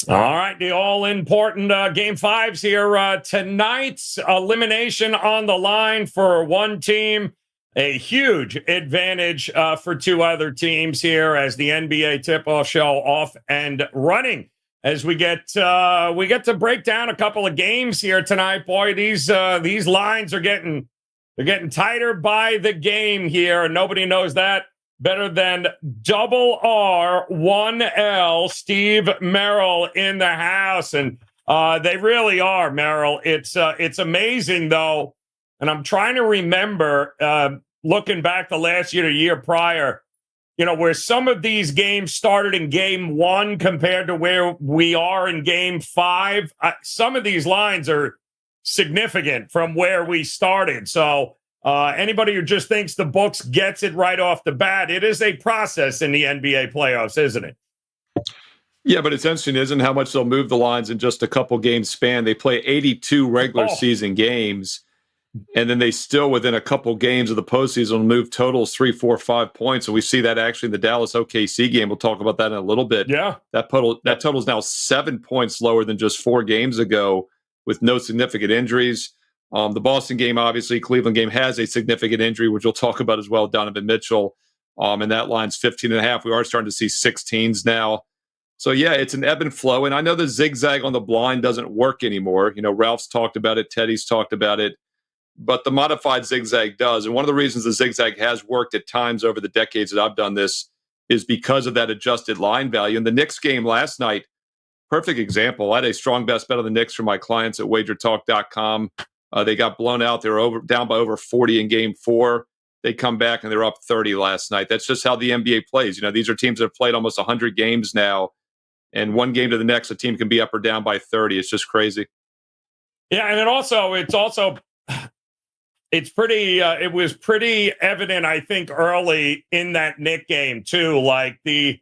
All right, the all-important Game 5s here. Tonight's elimination on the line for one team. A huge advantage for two other teams here as the NBA tip-off show off and running. As we get to break down a couple of games here tonight. Boy, these lines are getting tighter by the game here, and nobody knows that better than double R, 1L, Steve Merril in the house. And they really are, Merril. It's amazing, though. And I'm trying to remember, looking back the last year, the year prior, where some of these games started in game 1 compared to where we are in game 5. Some of these lines are significant from where we started. So anybody who just thinks the books gets it right off the bat, it is a process in the NBA playoffs, isn't it? Yeah, but it's interesting, isn't it, how much they'll move the lines in just a couple games span. They play 82 regular season games, and then they still, within a couple games of the postseason, will move totals 3, 4, 5 points. And we see that actually in the Dallas OKC game. We'll talk about that in a little bit. Yeah. That total is now 7 points lower than just 4 games ago with no significant injuries. The Boston game, obviously, Cleveland game has a significant injury, which we'll talk about as well, Donovan Mitchell. And that line's 15.5. We are starting to see 16s now. So, yeah, it's an ebb and flow. And I know the zigzag on the blind doesn't work anymore. Ralph's talked about it. Teddy's talked about it. But the modified zigzag does. And one of the reasons the zigzag has worked at times over the decades that I've done this is because of that adjusted line value. And the Knicks game last night, perfect example. I had a strong best bet on the Knicks for my clients at WagerTalk.com. They got blown out. They were down by over 40 in game 4. They come back and they're up 30 last night. That's just how the NBA plays. These are teams that have played almost 100 games now. And one game to the next, a team can be up or down by 30. It's just crazy. Yeah, and it was pretty evident, I think, early in that Knick game, too. Like they're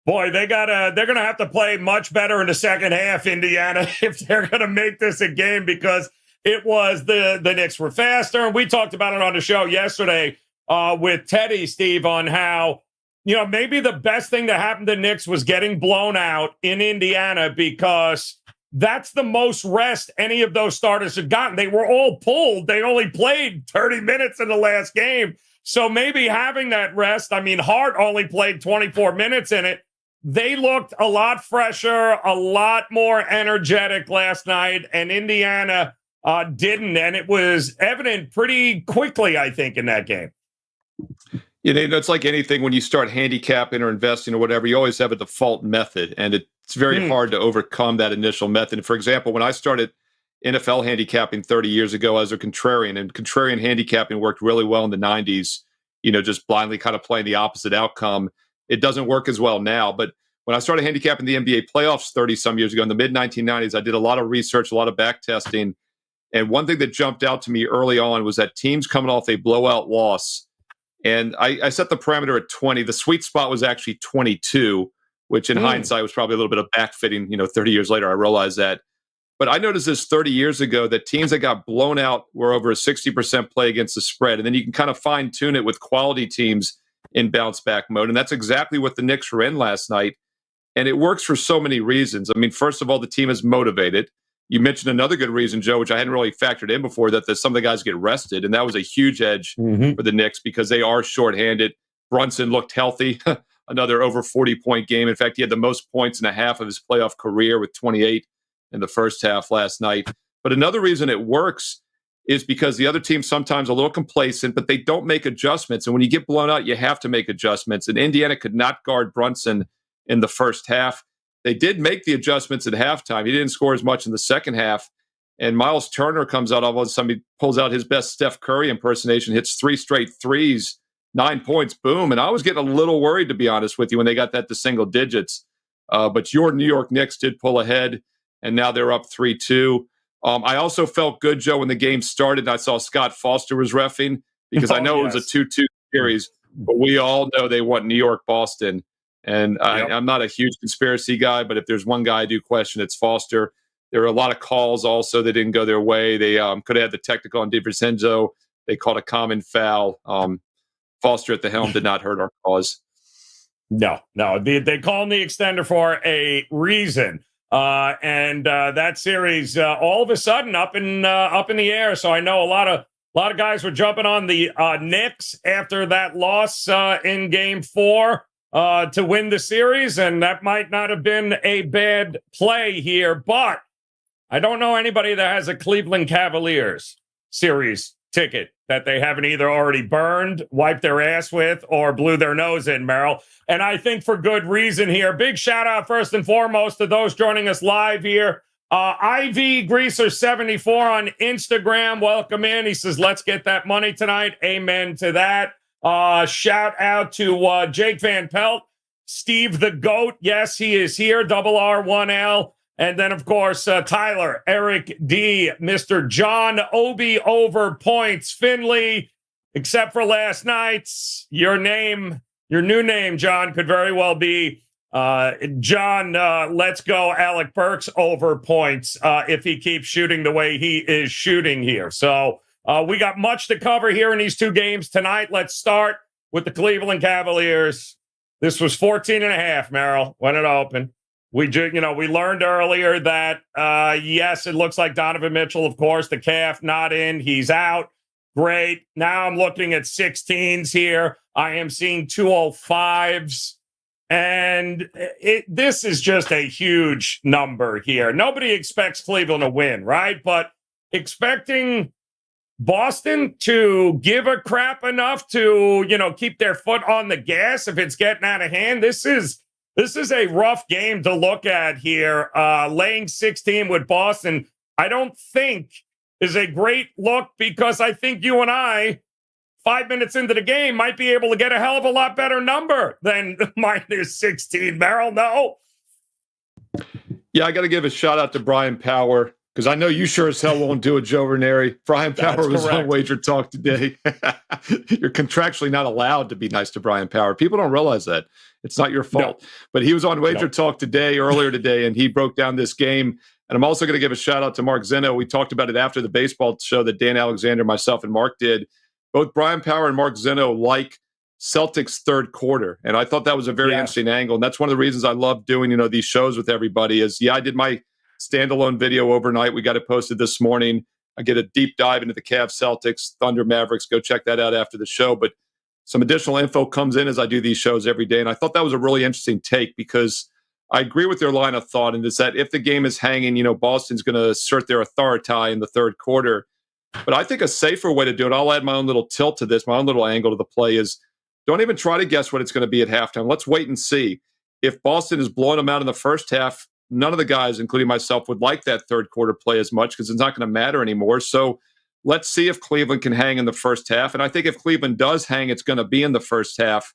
going to have to play much better in the second half, Indiana, if they're going to make this a game, because it was the Knicks were faster. And we talked about it on the show yesterday with Teddy, Steve, on how, maybe the best thing that happened to Knicks was getting blown out in Indiana, because that's the most rest any of those starters had gotten. They were all pulled. They only played 30 minutes in the last game. So maybe having that rest, Hart only played 24 minutes in it. They looked a lot fresher, a lot more energetic last night, and Indiana didn't. And it was evident pretty quickly, I think, in that game. It's like anything when you start handicapping or investing or whatever, you always have a default method, and it's very hard to overcome that initial method. For example, when I started NFL handicapping 30 years ago as a contrarian, and contrarian handicapping worked really well in the 90s, just blindly kind of playing the opposite outcome. It doesn't work as well now. But when I started handicapping the NBA playoffs 30-some years ago in the mid-1990s, I did a lot of research, a lot of back testing. And one thing that jumped out to me early on was that teams coming off a blowout loss, and I set the parameter at 20. The sweet spot was actually 22, which in hindsight was probably a little bit of backfitting. 30 years later, I realized that. But I noticed this 30 years ago that teams that got blown out were over a 60% play against the spread. And then you can kind of fine tune it with quality teams in bounce back mode. And that's exactly what the Knicks were in last night. And it works for so many reasons. First of all, the team is motivated. You mentioned another good reason, Joe, which I hadn't really factored in before, that some of the guys get rested. And that was a huge edge for the Knicks because they are shorthanded. Brunson looked healthy, another over 40-point game. In fact, he had the most points in a half of his playoff career with 28 in the first half last night. But another reason it works is because the other team's sometimes a little complacent, but they don't make adjustments. And when you get blown out, you have to make adjustments. And Indiana could not guard Brunson in the first half. They did make the adjustments at halftime. He didn't score as much in the second half. And Miles Turner comes out, all of a sudden he pulls out his best Steph Curry impersonation, hits 3 straight threes, 9 points, boom. And I was getting a little worried, to be honest with you, when they got that to single digits. But your New York Knicks did pull ahead, and now they're up 3-2. I also felt good, Joe, when the game started and I saw Scott Foster was reffing, because I know it was a 2-2 series, but we all know they want New York, Boston. And I'm not a huge conspiracy guy, but if there's one guy I do question, it's Foster. There were a lot of calls also that didn't go their way. They could have had the technical on DiVincenzo. They called a common foul. Foster at the helm did not hurt our cause. No. They call him the extender for a reason. And that series all of a sudden up in the air. So I know a lot of guys were jumping on the Knicks after that loss in Game 4 to win the series, and that might not have been a bad play here. But I don't know anybody that has a Cleveland Cavaliers series ticket that they haven't either already burned, wiped their ass with, or blew their nose in, Merrill. And I think for good reason here. Big shout out first and foremost to those joining us live here. IV Greaser 74 on Instagram. Welcome in. He says, let's get that money tonight. Amen to that. Shout out to Jake Van Pelt, Steve the Goat. Yes, he is here. R1L. And then, of course, Tyler, Eric D, Mr. John Obi over points, Finley, except for last night's. Your new name, John, could very well be John, let's go, Alec Burks over points if he keeps shooting the way he is shooting here. So we got much to cover here in these two games tonight. Let's start with the Cleveland Cavaliers. This was 14.5, Merrill, when it opened. We learned earlier that, yes, it looks like Donovan Mitchell, of course, the calf not in. He's out. Great. Now I'm looking at 16s here. I am seeing 205s. And this is just a huge number here. Nobody expects Cleveland to win, right? But expecting Boston to give a crap enough to, keep their foot on the gas if it's getting out of hand, this is a rough game to look at here. Laying 16 with Boston, I don't think is a great look because I think you and I, 5 minutes into the game, might be able to get a hell of a lot better number than minus 16. Merrill, no? Yeah, I got to give a shout out to Brian Power because I know you sure as hell won't do it, Joe Ranieri. Brian Power was on Wager Talk today. You're contractually not allowed to be nice to Brian Power. People don't realize that. It's not your fault. No. But he was on Wager Talk earlier today, and he broke down this game. And I'm also going to give a shout out to Mark Zeno. We talked about it after the baseball show that Dan Alexander, myself, and Mark did. Both Brian Power and Mark Zeno like Celtics third quarter. And I thought that was a very interesting angle. And that's one of the reasons I love doing, these shows with everybody is, I did my standalone video overnight. We got it posted this morning. I get a deep dive into the Cavs, Celtics, Thunder, Mavericks. Go check that out after the show. But some additional info comes in as I do these shows every day. And I thought that was a really interesting take because I agree with their line of thought. And it's that if the game is hanging, Boston's going to assert their authority in the third quarter. But I think a safer way to do it, I'll add my own little tilt to this, my own little angle to the play is don't even try to guess what it's going to be at halftime. Let's wait and see. If Boston is blowing them out in the first half, none of the guys, including myself, would like that third quarter play as much because it's not going to matter anymore. So let's see if Cleveland can hang in the first half. And I think if Cleveland does hang, it's going to be in the first half.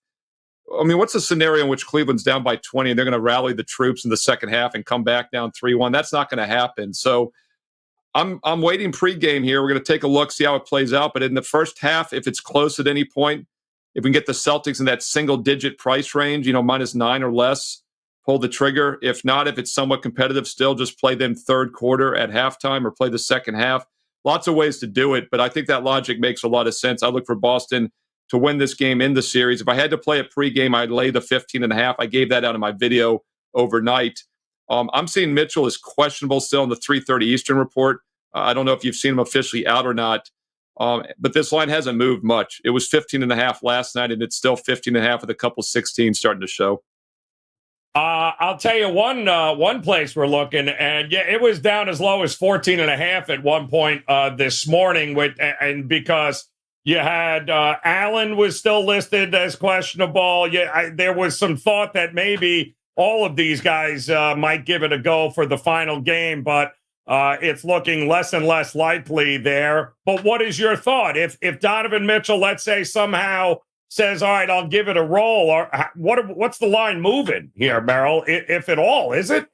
I mean, what's the scenario in which Cleveland's down by 20 and they're going to rally the troops in the second half and come back down 3-1? That's not going to happen. So I'm waiting pregame here. We're going to take a look, see how it plays out. But in the first half, if it's close at any point, if we can get the Celtics in that single-digit price range, -9 or less, pull the trigger. If not, if it's somewhat competitive still, just play them third quarter at halftime or play the second half. Lots of ways to do it, but I think that logic makes a lot of sense. I look for Boston to win this game in the series. If I had to play a pregame, I'd lay the 15.5. I gave that out in my video overnight. I'm seeing Mitchell is questionable still in the 3:30 Eastern report. I don't know if you've seen him officially out or not, but this line hasn't moved much. It was 15.5 last night, and it's still 15.5 with a couple 16 starting to show. I'll tell you one place we're looking, and it was down as low as 14.5 at one point this morning. And because you had Allen was still listed as questionable. There was some thought that maybe all of these guys might give it a go for the final game, but it's looking less and less likely there. But what is your thought? If Donovan Mitchell, let's say, somehow says, all right, I'll give it a roll, or what's the line moving here, Merrill, if at all, is it?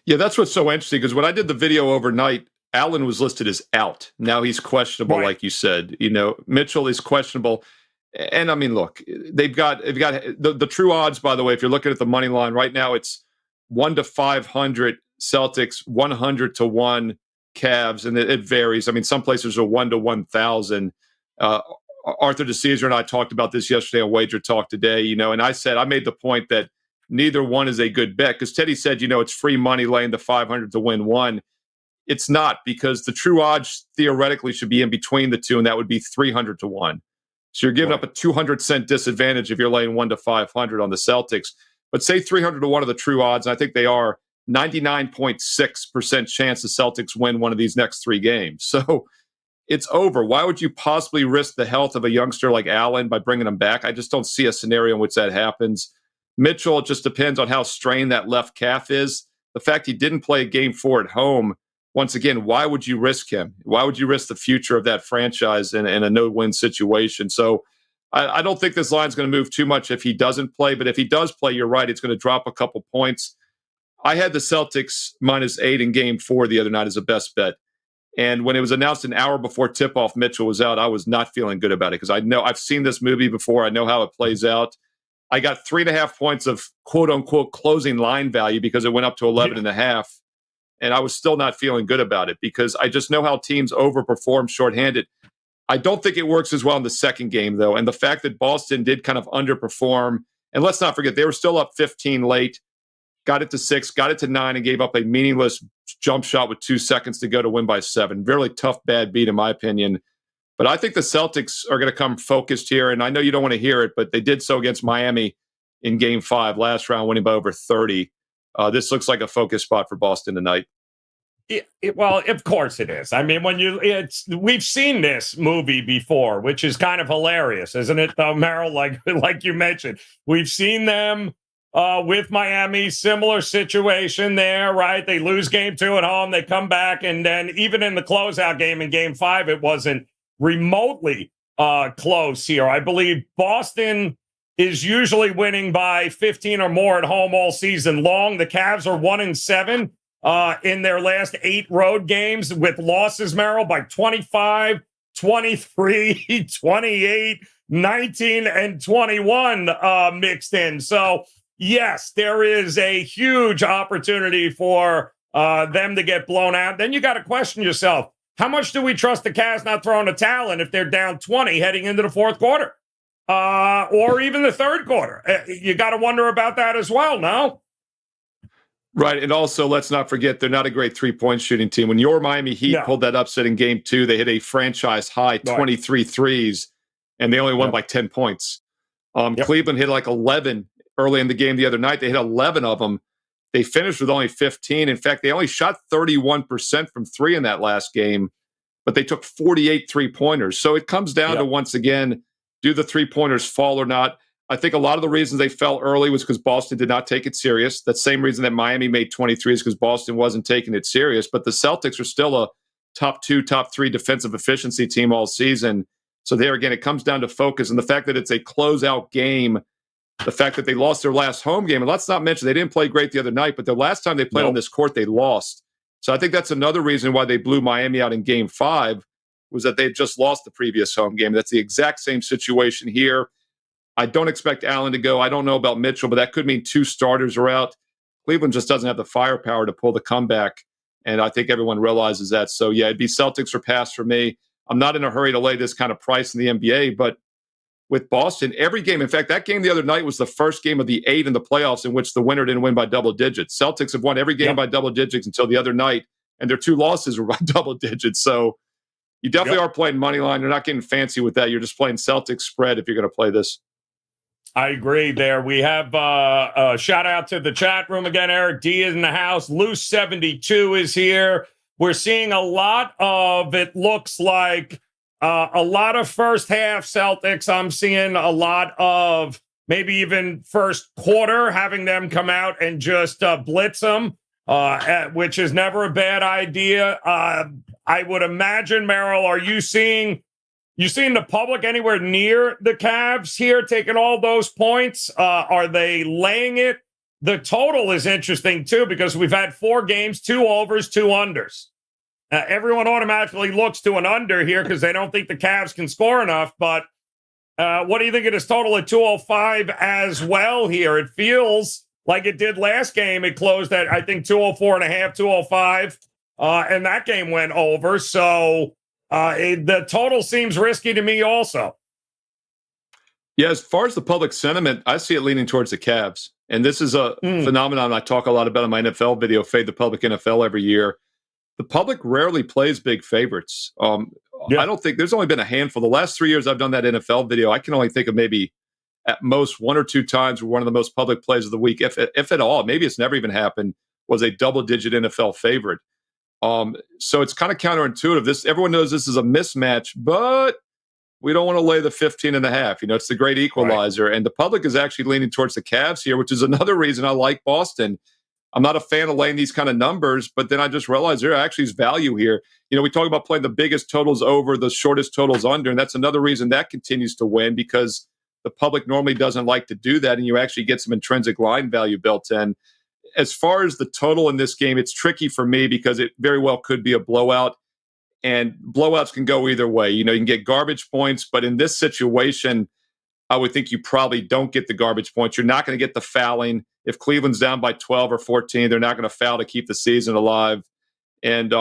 Yeah, that's what's so interesting, because when I did the video overnight, Allen was listed as out. Now he's questionable, right, like you said. Mitchell is questionable. And I mean, look, they've got the true odds, by the way, if you're looking at the money line right now, it's 1-500 Celtics, 100-1 Cavs, and it varies. I mean, some places are 1-1,000. Arthur DeCesar and I talked about this yesterday on Wager Talk today, and I made the point that neither one is a good bet. Because Teddy said, it's free money laying the 500 to win one. It's not, because the true odds theoretically should be in between the two, and that would be 300 to 1. So you're giving up a 200-cent disadvantage if you're laying 1 to 500 on the Celtics. But say 300 to 1 are the true odds, and I think they are 99.6% chance the Celtics win one of these next 3 games. So it's over. Why would you possibly risk the health of a youngster like Allen by bringing him back? I just don't see a scenario in which that happens. Mitchell, it just depends on how strained that left calf is. The fact he didn't play game 4 at home, once again, why would you risk him? Why would you risk the future of that franchise in a no-win situation? So I don't think this line's going to move too much if he doesn't play. But if he does play, you're right, it's going to drop a couple points. I had the Celtics -8 in game 4 the other night as a best bet. And when it was announced an hour before tip-off Mitchell was out, I was not feeling good about it, because I know I've seen this movie before. I know how it plays out. I got 3.5 points of quote-unquote closing line value because it went up to 11.5. And I was still not feeling good about it, because I just know how teams overperform shorthanded. I don't think it works as well in the second game, though. And the fact that Boston did kind of underperform, and let's not forget, they were still up 15 late, got it to 6, got it to 9, and gave up a meaningless jump shot with 2 seconds to go to win by 7. Really tough, bad beat, in my opinion. But I think the Celtics are going to come focused here. And I know you don't want to hear it, but they did so against Miami in game 5 last round, winning by over 30. This looks like a focus spot for Boston tonight. Well, of course it is. I mean, we've seen this movie before, which is kind of hilarious, isn't it, though, Merril? Like you mentioned, we've seen them with Miami, similar situation there, right? They lose game 2 at home, they come back, and then even in the closeout game in game 5, it wasn't remotely close here. I believe Boston is usually winning by 15 or more at home all season long. The Cavs are 1-7 in their last 8 road games, with losses, Merril, by 25, 23, 28, 19, and 21 mixed in. So, yes, there is a huge opportunity for them to get blown out. Then you got to question yourself, how much do we trust the Cavs not throwing a towel in if they're down 20 heading into the fourth quarter? Or even the third quarter? You got to wonder about that as well, no? Right. And also, let's not forget, they're not a great three-point shooting team. When your Miami Heat pulled that upset in game 2, they hit a franchise high 23 threes, and they only won by 10 points. Cleveland hit like 11 early in the game the other night. They hit 11 of them. They finished with only 15. In fact, they only shot 31% from 3 in that last game, but they took 48 three-pointers. So it comes down to, once again, do the three-pointers fall or not? I think a lot of the reasons they fell early was because Boston did not take it serious. That same reason that Miami made 23 is because Boston wasn't taking it serious. But the Celtics are still a top 2, top 3 defensive efficiency team all season. So there again, it comes down to focus. And the fact that it's a closeout game, the fact that they lost their last home game, and let's not mention they didn't play great the other night, but the last time they played on this court, they lost. So I think that's another reason why they blew Miami out in game 5, was that they had just lost the previous home game. That's the exact same situation here. I don't expect Allen to go. I don't know about Mitchell, but that could mean 2 starters are out. Cleveland just doesn't have the firepower to pull the comeback, and I think everyone realizes that. So, yeah, it'd be Celtics or pass for me. I'm not in a hurry to lay this kind of price in the NBA, but with Boston, every game, in fact, that game the other night was the first game of the 8 in the playoffs in which the winner didn't win by double digits. Celtics have won every game by double digits until the other night, and their 2 losses were by double digits. So you definitely are playing money line. You're not getting fancy with that. You're just playing Celtics spread if you're going to play this. I agree there. We have a shout out to the chat room again. Eric D is in the house. Loose 72 is here. We're seeing a lot of, it looks like, a lot of first half Celtics. I'm seeing a lot of maybe even first quarter, having them come out and just blitz them, which is never a bad idea. I would imagine, Merril, are you seeing the public anywhere near the Cavs here taking all those points? Are they laying it? The total is interesting, too, because we've had 4 games, 2 overs, 2 unders. Everyone automatically looks to an under here because they don't think the Cavs can score enough. But what do you think of this total at 205 as well here? It feels like it did last game. It closed at, I think, 204.5, 205, and that game went over. So the total seems risky to me also. Yeah, as far as the public sentiment, I see it leaning towards the Cavs. And this is a phenomenon I talk a lot about in my NFL video, Fade the Public NFL, every year. The public rarely plays big favorites. I don't think there's only been a handful. The last 3 years I've done that NFL video, I can only think of maybe at most one or two times where one of the most public plays of the week, if at all, maybe it's never even happened, was a double-digit NFL favorite. So it's kind of counterintuitive. Everyone knows this is a mismatch, but we don't want to lay the 15.5. It's the great equalizer. Right. And the public is actually leaning towards the Cavs here, which is another reason I like Boston. I'm not a fan of laying these kind of numbers, but then I just realized there actually is value here. We talk about playing the biggest totals over, the shortest totals under, and that's another reason that continues to win, because the public normally doesn't like to do that, and you actually get some intrinsic line value built in. As far as the total in this game, it's tricky for me because it very well could be a blowout, and blowouts can go either way. You can get garbage points, but in this situation, I would think you probably don't get the garbage points. You're not going to get the fouling. If Cleveland's down by 12 or 14, they're not going to foul to keep the season alive. And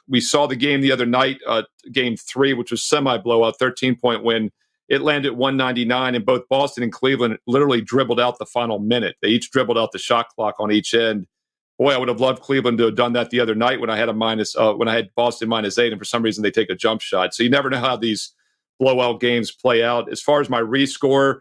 we saw the game the other night, game 3, which was semi-blowout, 13-point win. It landed 199, and both Boston and Cleveland literally dribbled out the final minute. They each dribbled out the shot clock on each end. Boy, I would have loved Cleveland to have done that the other night when I had when I had Boston -8, and for some reason they take a jump shot. So you never know how these blowout games play out. As far as my rescore,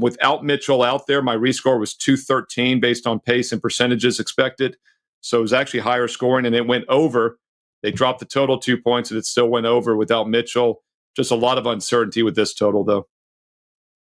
without Mitchell out there, my rescore was 213 based on pace and percentages expected. So it was actually higher scoring, and it went over. They dropped the total 2 points, and it still went over without Mitchell. Just a lot of uncertainty with this total, though.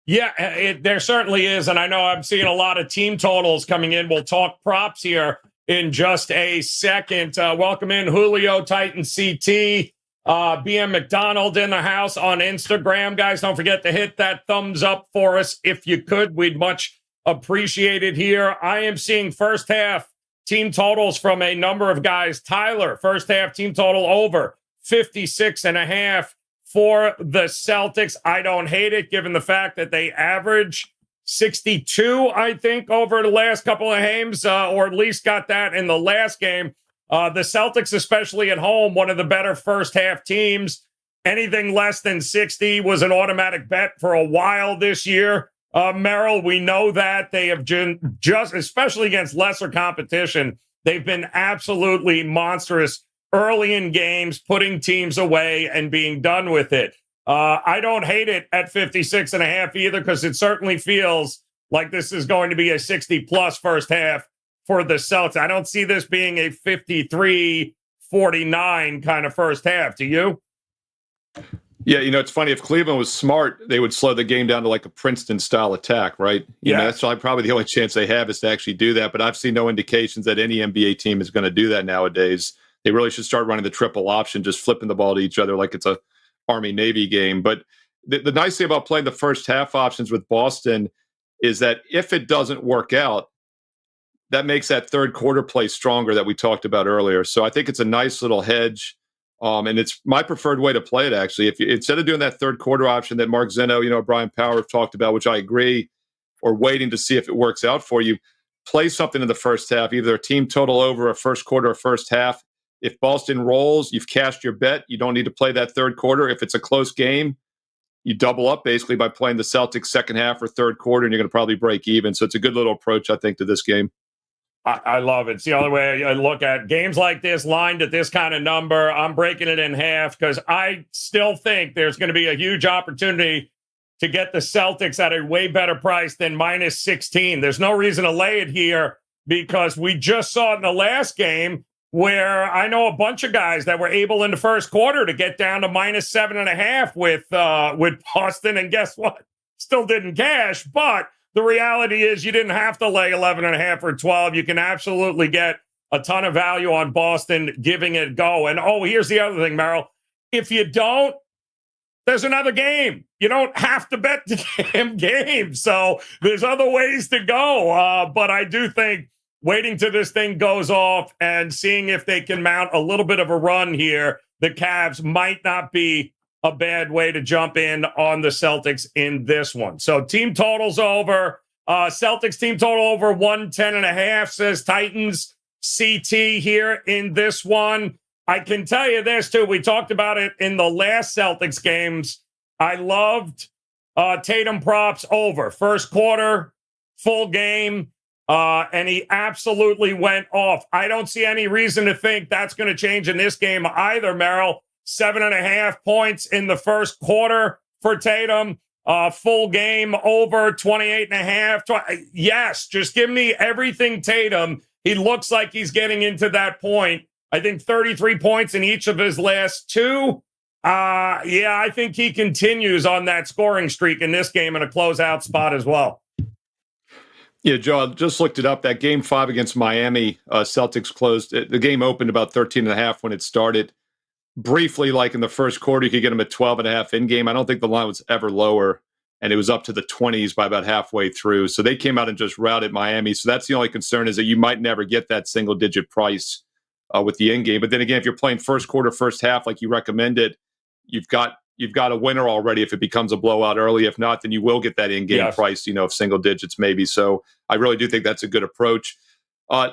Yeah, there certainly is. And I know I'm seeing a lot of team totals coming in. We'll talk props here in just a second. Welcome in Julio Titan CT. BM McDonald in the house on Instagram. Guys, don't forget to hit that thumbs up for us if you could. We'd much appreciate it here. I am seeing first half team totals from a number of guys. Tyler, first half team total over 56.5 for the Celtics. I don't hate it given the fact that they average 62, I think, over the last couple of games, or at least got that in the last game. The Celtics, especially at home, one of the better first half teams. Anything less than 60 was an automatic bet for a while this year. Merril, we know that they have just, especially against lesser competition, they've been absolutely monstrous early in games, putting teams away and being done with it. I don't hate it at 56.5 either, because it certainly feels like this is going to be a 60-plus first half for the Celtics. I don't see this being a 53-49 kind of first half. Do you? Yeah, it's funny. If Cleveland was smart, they would slow the game down to like a Princeton-style attack, right? That's probably the only chance they have is to actually do that. But I've seen no indications that any NBA team is going to do that nowadays. They really should start running the triple option, just flipping the ball to each other like it's a Army-Navy game. But the nice thing about playing the first half options with Boston is that if it doesn't work out, that makes that third quarter play stronger that we talked about earlier. So I think it's a nice little hedge. And it's my preferred way to play it, actually. If you, instead of doing that third quarter option that Mark Zeno, Brian Power talked about, which I agree, or waiting to see if it works out for you, play something in the first half, either a team total over a first quarter or first half. If Boston rolls, you've cashed your bet. You don't need to play that third quarter. If it's a close game, you double up basically by playing the Celtics second half or third quarter, and you're going to probably break even. So it's a good little approach, I think, to this game. I love it. It's the only way I look at games like this, lined at this kind of number. I'm breaking it in half because I still think there's going to be a huge opportunity to get the Celtics at a way better price than -16. There's no reason to lay it here because we just saw it in the last game where I know a bunch of guys that were able in the first quarter to get down to -7.5 with Boston, and guess what? Still didn't cash, but the reality is you didn't have to lay 11.5 or 12. You can absolutely get a ton of value on Boston giving it a go. And, here's the other thing, Merril. If you don't, there's another game. You don't have to bet the damn game. So there's other ways to go. But I do think waiting till this thing goes off and seeing if they can mount a little bit of a run here, the Cavs might not be a bad way to jump in on the Celtics in this one. So team totals over. Celtics team total over 110.5, says Titans CT here in this one. I can tell you this, too. We talked about it in the last Celtics games. I loved Tatum props over. First quarter, full game. and he absolutely went off. I don't see any reason to think that's going to change in this game either, Merrill. 7.5 points in the first quarter for Tatum. Full game over 28.5. Yes, just give me everything Tatum. He looks like he's getting into that point. I think 33 points in each of his last two. I think he continues on that scoring streak in this game in a closeout spot as well. Yeah, Joe, I just looked it up. That game 5 against Miami, Celtics closed. The game opened about 13.5 when it started. Briefly, like in the first quarter, you could get them at 12.5 in game. I don't think the line was ever lower, and it was up to the 20s by about halfway through. So they came out and just routed Miami. So that's the only concern, is that you might never get that single-digit price with the in game. But then again, if you're playing first quarter, first half, like you recommended, you've got a winner already if it becomes a blowout early. If not, then you will get that in-game price, of single digits maybe. So I really do think that's a good approach.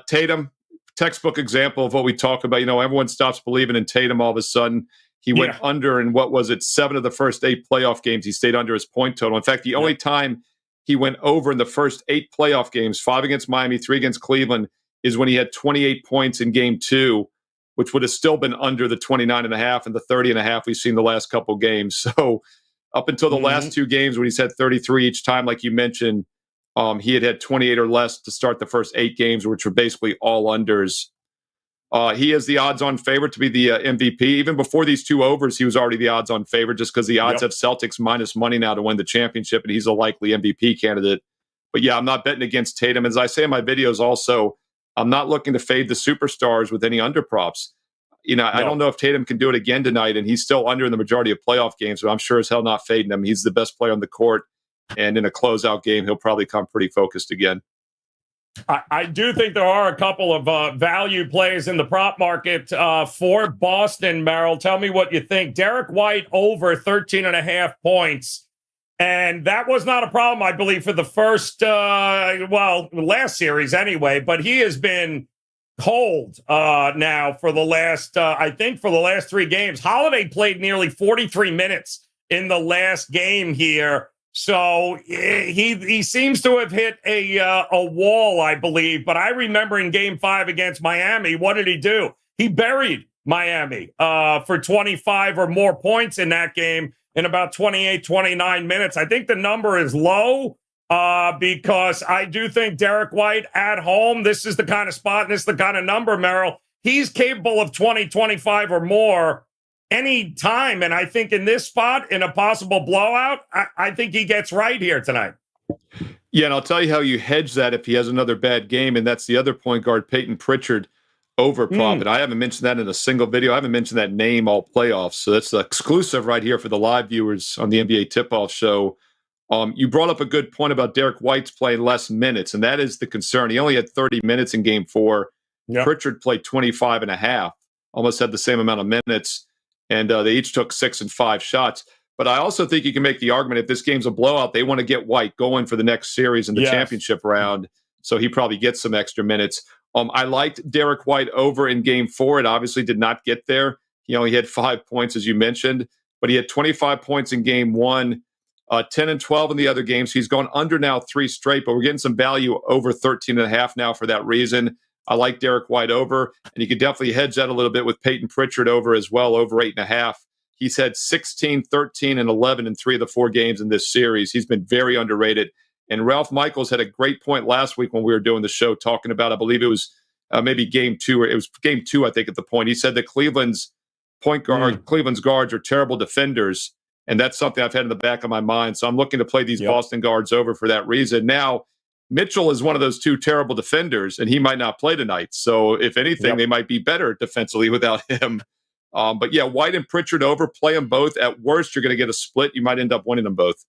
Tatum, textbook example of what we talk about. Everyone stops believing in Tatum all of a sudden. He went under in, 7 of the first 8 playoff games. He stayed under his point total. In fact, the only time he went over in the first 8 playoff games, 5 against Miami, 3 against Cleveland, is when he had 28 points in game 2, which would have still been under the 29.5 and the 30.5 we've seen the last couple games. So up until the last 2 games when he's had 33 each time, like you mentioned, he had 28 or less to start the first 8 games, which were basically all unders. He is the odds-on favorite to be the MVP. Even before these 2 overs, he was already the odds-on favorite, just because the odds have Celtics minus money now to win the championship, and he's a likely MVP candidate. But yeah, I'm not betting against Tatum. As I say in my videos also, I'm not looking to fade the superstars with any underprops. I don't know if Tatum can do it again tonight, and he's still under in the majority of playoff games, but I'm sure as hell not fading him. He's the best player on the court, and in a closeout game, he'll probably come pretty focused again. I do think there are a couple of value plays in the prop market for Boston, Merrill. Tell me what you think. Derek White over 13.5 points. And that was not a problem, I believe, for the first, last series anyway. But he has been cold now for the last, for the last 3 games. Holiday played nearly 43 minutes in the last game here. So he seems to have hit a wall, I believe. But I remember in game 5 against Miami, what did he do? He buried Miami for 25 or more points in that game in about 28, 29 minutes. I think the number is low because I do think Derek White at home, this is the kind of spot and this is the kind of number, Merrill. He's capable of 20, 25 or more any time. And I think in this spot, in a possible blowout, I think he gets right here tonight. Yeah, and I'll tell you how you hedge that if he has another bad game, and that's the other point guard, Peyton Pritchard, over prop. And I haven't mentioned that in a single video. I haven't mentioned that name all playoffs. So that's the exclusive right here for the live viewers on the NBA Tip-Off show. You brought up a good point about Derek White's playing less minutes, and that is the concern. He only had 30 minutes in game 4. Yep. Pritchard played 25.5, almost had the same amount of minutes, and they each took 6 and 5 shots. But I also think you can make the argument if this game's a blowout, they want to get White going for the next series in the championship round, so he probably gets some extra minutes. I liked Derek White over in game 4. It obviously did not get there. He only had 5 points, as you mentioned, but he had 25 points in game 1, 10 and 12 in the other games. He's gone under now 3 straight, but we're getting some value over 13.5 now for that reason. I like Derek White over, and you could definitely hedge that a little bit with Peyton Pritchard over as well, over 8.5. He's had 16, 13, and 11 in 3 of the 4 games in this series. He's been very underrated. And Ralph Michaels had a great point last week when we were doing the show talking about, I believe it was maybe game 2, or it was game 2, I think, at the point. He said that Cleveland's guards are terrible defenders, and that's something I've had in the back of my mind. So I'm looking to play these Boston guards over for that reason. Now, Mitchell is one of those 2 terrible defenders, and he might not play tonight. So if anything, they might be better defensively without him. But yeah, White and Pritchard over, play them both. At worst, you're going to get a split. You might end up winning them both.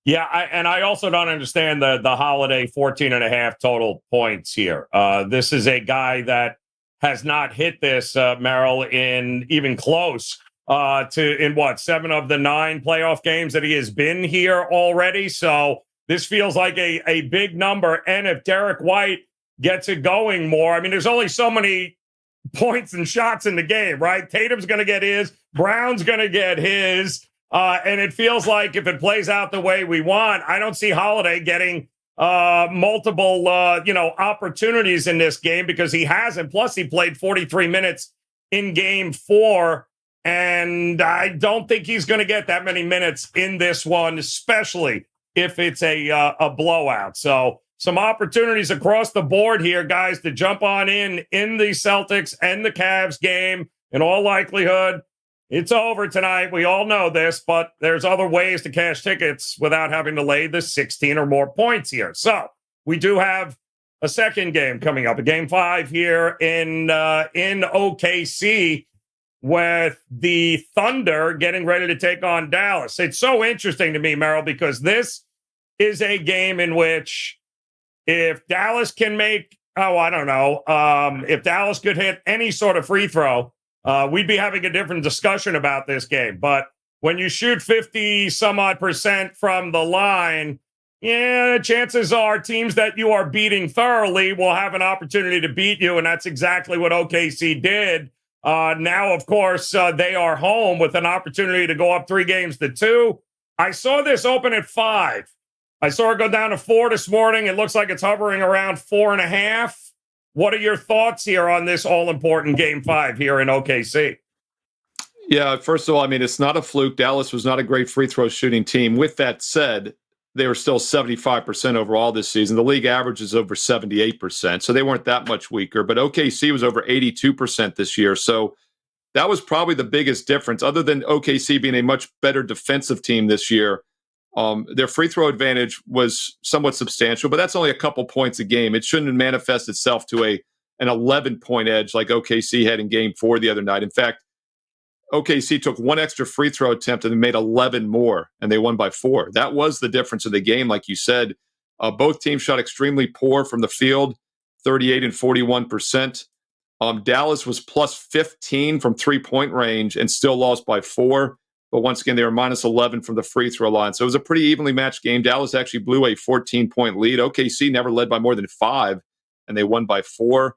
Yeah, I also don't understand the Holiday 14.5 total points here. This is a guy that has not hit this, Merrill, in even close in 7 of the 9 playoff games that he has been here already. So this feels like a big number. And if Derek White gets it going more, I mean, there's only so many points and shots in the game, right? Tatum's going to get his, Brown's going to get his. And it feels like if it plays out the way we want, I don't see Holiday getting multiple, opportunities in this game because he hasn't. Plus, he played 43 minutes in game 4. And I don't think he's going to get that many minutes in this one, especially if it's a blowout. So some opportunities across the board here, guys, to jump on in the Celtics and the Cavs game. In all likelihood, it's over tonight. We all know this, but there's other ways to cash tickets without having to lay the 16 or more points here. So we do have a second game coming up, a game 5 here in OKC, with the Thunder getting ready to take on Dallas. It's so interesting to me, Merril, because this is a game in which if Dallas can make, if Dallas could hit any sort of free throw, we'd be having a different discussion about this game. But when you shoot 50 some odd % from the line, chances are teams that you are beating thoroughly will have an opportunity to beat you. And that's exactly what OKC did. Now, of course, they are home with an opportunity to go up 3-2. I saw this open at 5. I saw it go down to 4 this morning. It looks like it's hovering around 4.5. What are your thoughts here on this all-important game 5 here in OKC? Yeah, first of all, I mean, it's not a fluke. Dallas was not a great free throw shooting team. With that said, they were still 75% overall this season. The league average is over 78%, so they weren't that much weaker. But OKC was over 82% this year, so that was probably the biggest difference. Other than OKC being a much better defensive team this year, their free throw advantage was somewhat substantial, but that's only a couple points a game. It shouldn't manifest itself to an 11-point edge like OKC had in Game 4 the other night. In fact, OKC took one extra free throw attempt and they made 11 more, and they won by 4. That was the difference of the game, like you said. Both teams shot extremely poor from the field, 38 and 41%. Dallas was plus 15 from three-point range and still lost by 4. But once again, they were minus 11 from the free throw line. So it was a pretty evenly matched game. Dallas actually blew a 14-point lead. OKC never led by more than 5, and they won by 4.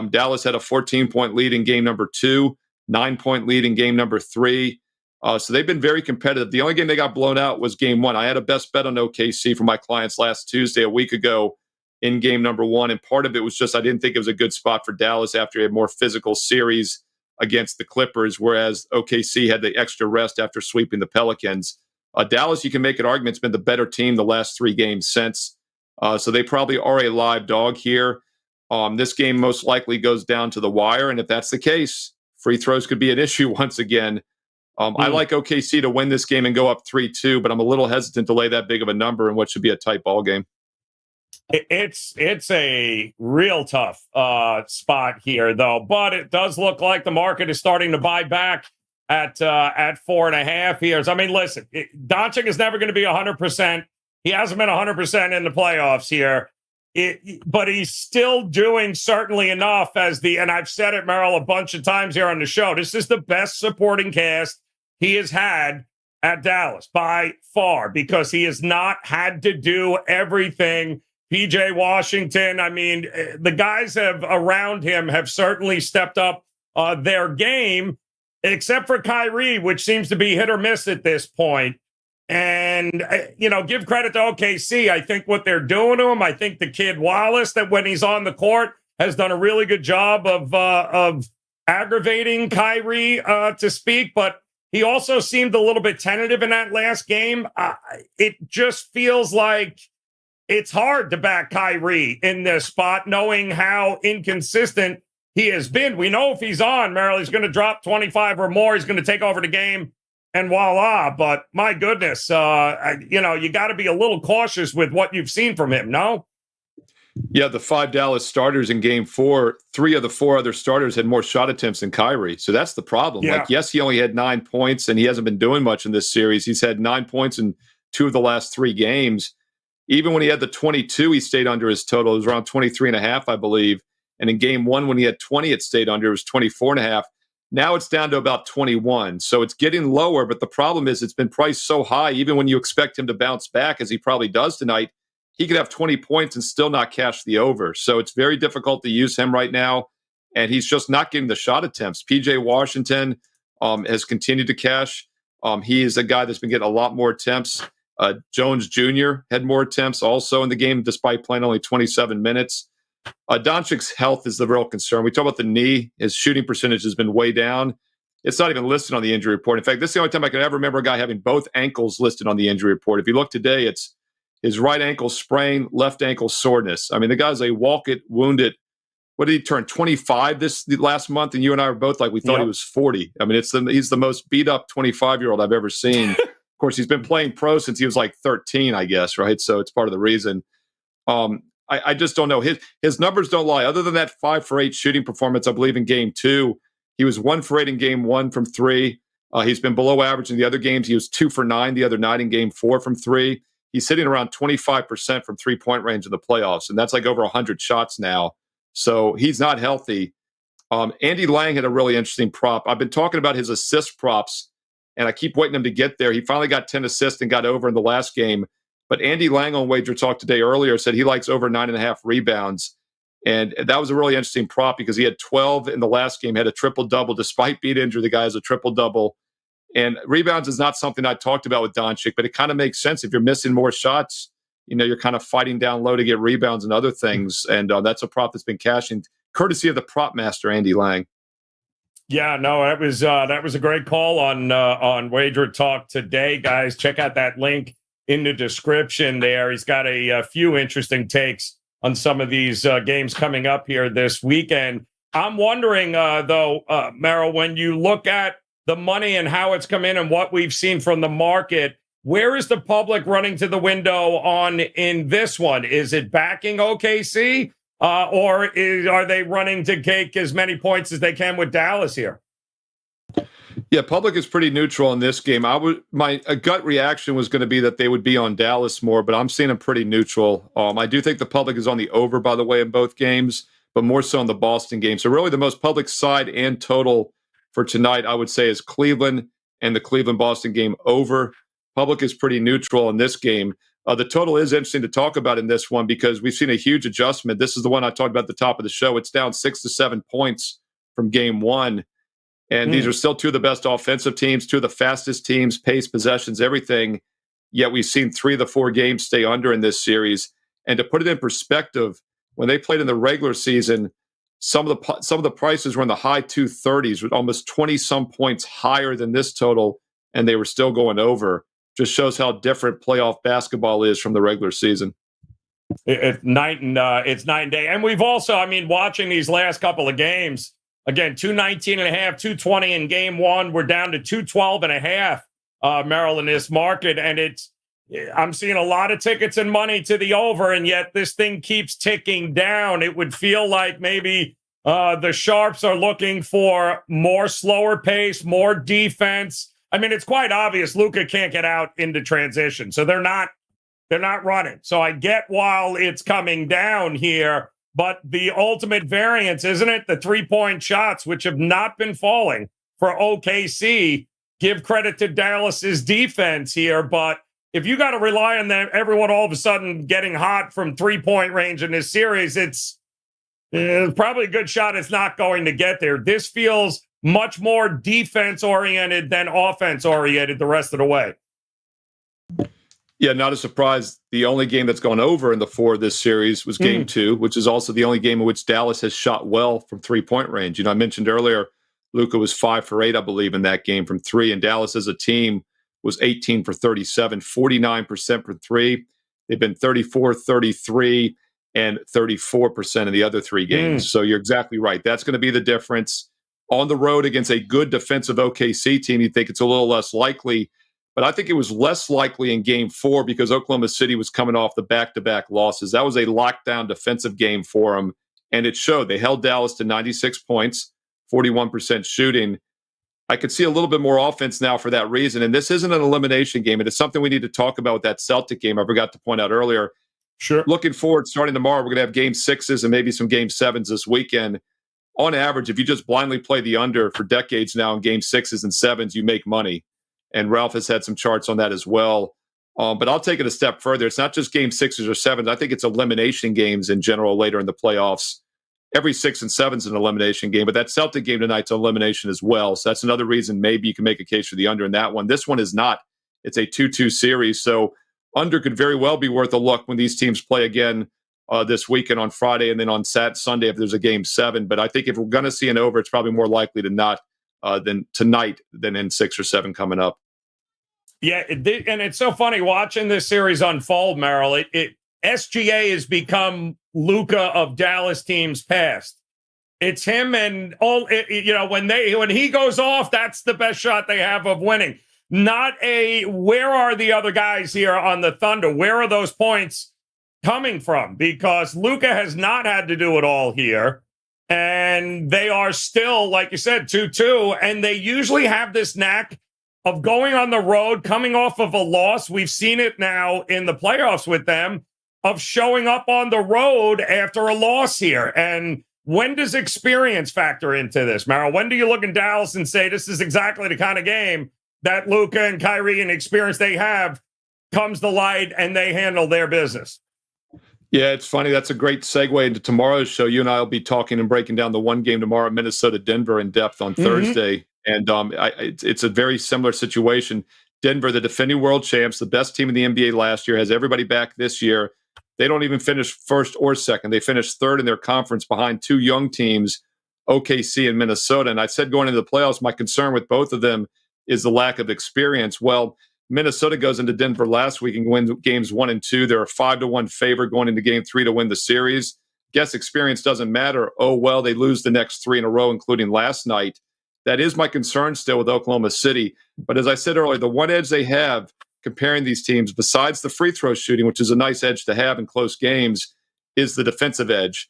Dallas had a 14-point lead in game number 2. 9-point lead in game number 3. So they've been very competitive. The only game they got blown out was game 1. I had a best bet on OKC for my clients last Tuesday, a week ago, in game number 1. And part of it was just I didn't think it was a good spot for Dallas after a more physical series against the Clippers, whereas OKC had the extra rest after sweeping the Pelicans. Dallas, you can make an argument, has been the better team the last 3 games since. So they probably are a live dog here. This game most likely goes down to the wire. And if that's the case, free throws could be an issue once again. I like OKC to win this game and go up 3-2, but I'm a little hesitant to lay that big of a number in what should be a tight ball game. It's a real tough spot here, though. But it does look like the market is starting to buy back at 4.5 years. I mean, listen, Doncic is never going to be 100%. He hasn't been 100% in the playoffs here. But he's still doing certainly enough and I've said it, Merril, a bunch of times here on the show. This is the best supporting cast he has had at Dallas by far, because he has not had to do everything. PJ Washington, I mean, the guys around him have certainly stepped up their game, except for Kyrie, which seems to be hit or miss at this point. And, give credit to OKC. I think what they're doing to him, I think the kid Wallace, that when he's on the court, has done a really good job of aggravating Kyrie, to speak. But he also seemed a little bit tentative in that last game. It just feels like it's hard to back Kyrie in this spot, knowing how inconsistent he has been. We know if he's on, Merril, he's going to drop 25 or more. He's going to take over the game. And voila, but my goodness, you got to be a little cautious with what you've seen from him, no? Yeah, the 5 Dallas starters in game 4, 3 of the 4 other starters had more shot attempts than Kyrie. So that's the problem. Yeah. Like, yes, he only had 9 points, and he hasn't been doing much in this series. He's had 9 points in 2 of the last 3 games. Even when he had the 22, he stayed under his total. It was around 23.5, I believe. And in game 1, when he had 20, it stayed under. It was 24.5. Now it's down to about 21. So it's getting lower, but the problem is it's been priced so high, even when you expect him to bounce back, as he probably does tonight, he could have 20 points and still not cash the over. So it's very difficult to use him right now, and he's just not getting the shot attempts. PJ Washington has continued to cash. He is a guy that's been getting a lot more attempts. Jones Jr. had more attempts also in the game, despite playing only 27 minutes. Doncic's health is the real concern. We talk about the knee. His shooting percentage has been way down. It's not even listed on the injury report. In fact, this is the only time I can ever remember a guy having both ankles listed on the injury report. If you look today, it's his right ankle sprain, left ankle soreness. I mean, the guy's a walk-it, wounded. What did he turn, 25 this last month? And you and I were both like, we thought he was 40. I mean, he's the most beat-up 25-year-old I've ever seen. Of course, he's been playing pro since he was like 13, I guess, right? So it's part of the reason. I just don't know. His numbers don't lie. Other than that 5 for 8 shooting performance, I believe, in game 2, he was 1 for 8 in game 1 from 3. He's been below average in the other games. He was 2 for 9 the other night in game 4 from 3. He's sitting around 25% from three-point range in the playoffs, and that's like over 100 shots now. So he's not healthy. Andy Lang had a really interesting prop. I've been talking about his assist props, and I keep waiting him to get there. He finally got 10 assists and got over in the last game. But Andy Lang on WagerTalk today earlier said he likes over 9.5 rebounds. And that was a really interesting prop because he had 12 in the last game, had a triple-double. Despite being injured, the guy has a triple-double. And rebounds is not something I talked about with Doncic, but it kind of makes sense. If you're missing more shots, you're kind of fighting down low to get rebounds and other things. And that's a prop that's been cashing, courtesy of the prop master, Andy Lang. Yeah, no, that was a great call on WagerTalk today, guys. Check out that link in the description there. He's got a few interesting takes on some of these games coming up here this weekend. I'm wondering, though, Merril, when you look at the money and how it's come in and what we've seen from the market, where is the public running to the window in this one? Is it backing OKC, or are they running to take as many points as they can with Dallas here? Yeah, public is pretty neutral in this game. My gut reaction was going to be that they would be on Dallas more, but I'm seeing them pretty neutral. I do think the public is on the over, by the way, in both games, but more so in the Boston game. So really the most public side and total for tonight, I would say, is Cleveland and the Cleveland-Boston game over. Public is pretty neutral in this game. The total is interesting to talk about in this one because we've seen a huge adjustment. This is the one I talked about at the top of the show. It's down 6 to 7 points from game 1. And these are still 2 of the best offensive teams, 2 of the fastest teams, pace, possessions, everything. Yet we've seen 3 of the 4 games stay under in this series. And to put it in perspective, when they played in the regular season, some of the prices were in the high 230s, with almost 20-some points higher than this total, and they were still going over. Just shows how different playoff basketball is from the regular season. It's night and day. And we've also, watching these last couple of games, again, 219.5, 220 in game 1. We're down to 212.5, Merril, in this market. And I'm seeing a lot of tickets and money to the over, and yet this thing keeps ticking down. It would feel like maybe the Sharps are looking for more slower pace, more defense. It's quite obvious Luka can't get out into transition, so they're not running. So I get while it's coming down here, but the ultimate variance, isn't it? The 3-point shots, which have not been falling for OKC. Give credit to Dallas's defense here, but if you got to rely on everyone all of a sudden getting hot from 3-point range in this series, it's probably a good shot it's not going to get there. This feels much more defense-oriented than offense-oriented the rest of the way. Yeah, not a surprise. The only game that's gone over in the 4 of this series was game 2, which is also the only game in which Dallas has shot well from 3-point range. I mentioned earlier, Luka was 5 for 8, I believe, in that game from 3, and Dallas as a team was 18 for 37, 49% from 3. They've been 34, 33, and 34% in the other 3 games. So you're exactly right. That's going to be the difference. On the road against a good defensive OKC team, you think it's a little less likely. But I think it was less likely in game 4 because Oklahoma City was coming off the back-to-back losses. That was a lockdown defensive game for them, and it showed. They held Dallas to 96 points, 41% shooting. I could see a little bit more offense now for that reason. And this isn't an elimination game. It is something we need to talk about with that Celtic game I forgot to point out earlier. Sure. Looking forward, starting tomorrow, we're going to have game 6s and maybe some game 7s this weekend. On average, if you just blindly play the under for decades now in game 6s and 7s, you make money. And Ralph has had some charts on that as well. But I'll take it a step further. It's not just game 6s or 7s. I think it's elimination games in general later in the playoffs. Every 6 and 7 is an elimination game, but that Celtic game tonight's an elimination as well. So that's another reason maybe you can make a case for the under in that one. This one is not. It's a 2-2 series. So under could very well be worth a look when these teams play again this weekend on Friday and then on Sunday if there's a game 7. But I think if we're going to see an over, it's probably more likely to not than tonight than in 6 or 7 coming up. Yeah, and it's so funny watching this series unfold, Merrill. SGA has become Luka of Dallas teams past. It's him and all. When he goes off, that's the best shot they have of winning. Not where are the other guys here on the Thunder? Where are those points coming from? Because Luka has not had to do it all here. And they are still, like you said, 2-2. And they usually have this knack of going on the road, coming off of a loss. We've seen it now in the playoffs with them, of showing up on the road after a loss here. And when does experience factor into this, Merrill? When do you look in Dallas and say this is exactly the kind of game that Luka and Kyrie and experience they have comes to light and they handle their business? Yeah, it's funny. That's a great segue into tomorrow's show. You and I will be talking and breaking down the one game tomorrow, Minnesota-Denver, in depth on Thursday. And it's a very similar situation. Denver, the defending world champs, the best team in the NBA last year, has everybody back this year. They don't even finish first or second. They finished third in their conference behind 2 young teams, OKC and Minnesota. And I said going into the playoffs, my concern with both of them is the lack of experience. Well, Minnesota goes into Denver last week and wins games 1 and 2. They're a 5-1 favorite going into game 3 to win the series. Guess experience doesn't matter. Oh, well, they lose the next 3 in a row, including last night. That is my concern still with Oklahoma City. But as I said earlier, the one edge they have comparing these teams, besides the free throw shooting, which is a nice edge to have in close games, is the defensive edge.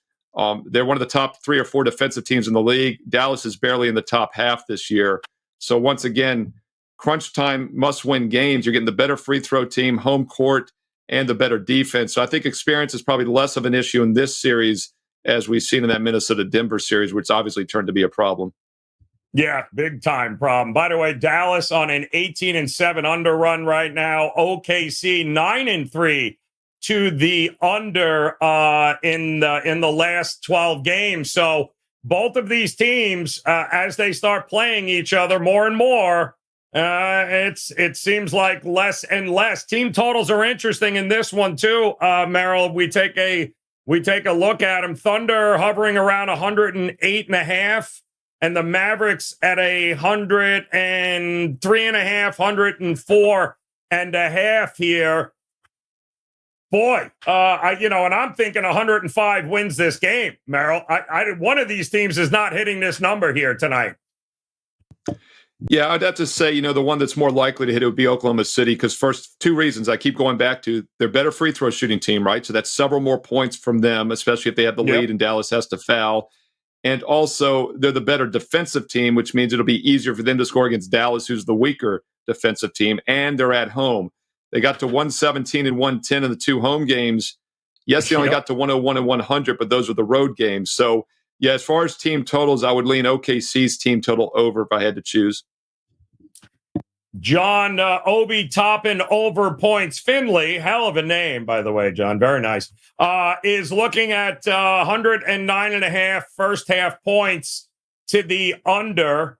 They're one of the top 3 or 4 defensive teams in the league. Dallas is barely in the top half this year. So once again, crunch time, must-win games. You're getting the better free throw team, home court, and the better defense. So I think experience is probably less of an issue in this series as we've seen in that Minnesota-Denver series, which obviously turned to be a problem. Yeah, big time problem. By the way, Dallas on an 18-7 under run right now. OKC 9-3 to the under in the last 12 games. So both of these teams, as they start playing each other more and more, it seems like less and less. Team totals are interesting in this one too. Merrill, we take a look at them. Thunder hovering around 108.5. And the Mavericks at 103.5, 104.5 here. Boy, and I'm thinking 105 wins this game, Merrill. One of these teams is not hitting this number here tonight. Yeah, I'd have to say, the one that's more likely to hit it would be Oklahoma City, because first, 2 reasons I keep going back to. They're better free throw shooting team, right? So that's several more points from them, especially if they have the lead and Dallas has to foul. And also, they're the better defensive team, which means it'll be easier for them to score against Dallas, who's the weaker defensive team, and they're at home. They got to 117 and 110 in the 2 home games. Yes, they only got to 101 and 100, but those were the road games. So, yeah, as far as team totals, I would lean OKC's team total over if I had to choose. John Obi Toppin over points. Finley, hell of a name, by the way, John. Very nice. Is looking at 109.5 first half points to the under.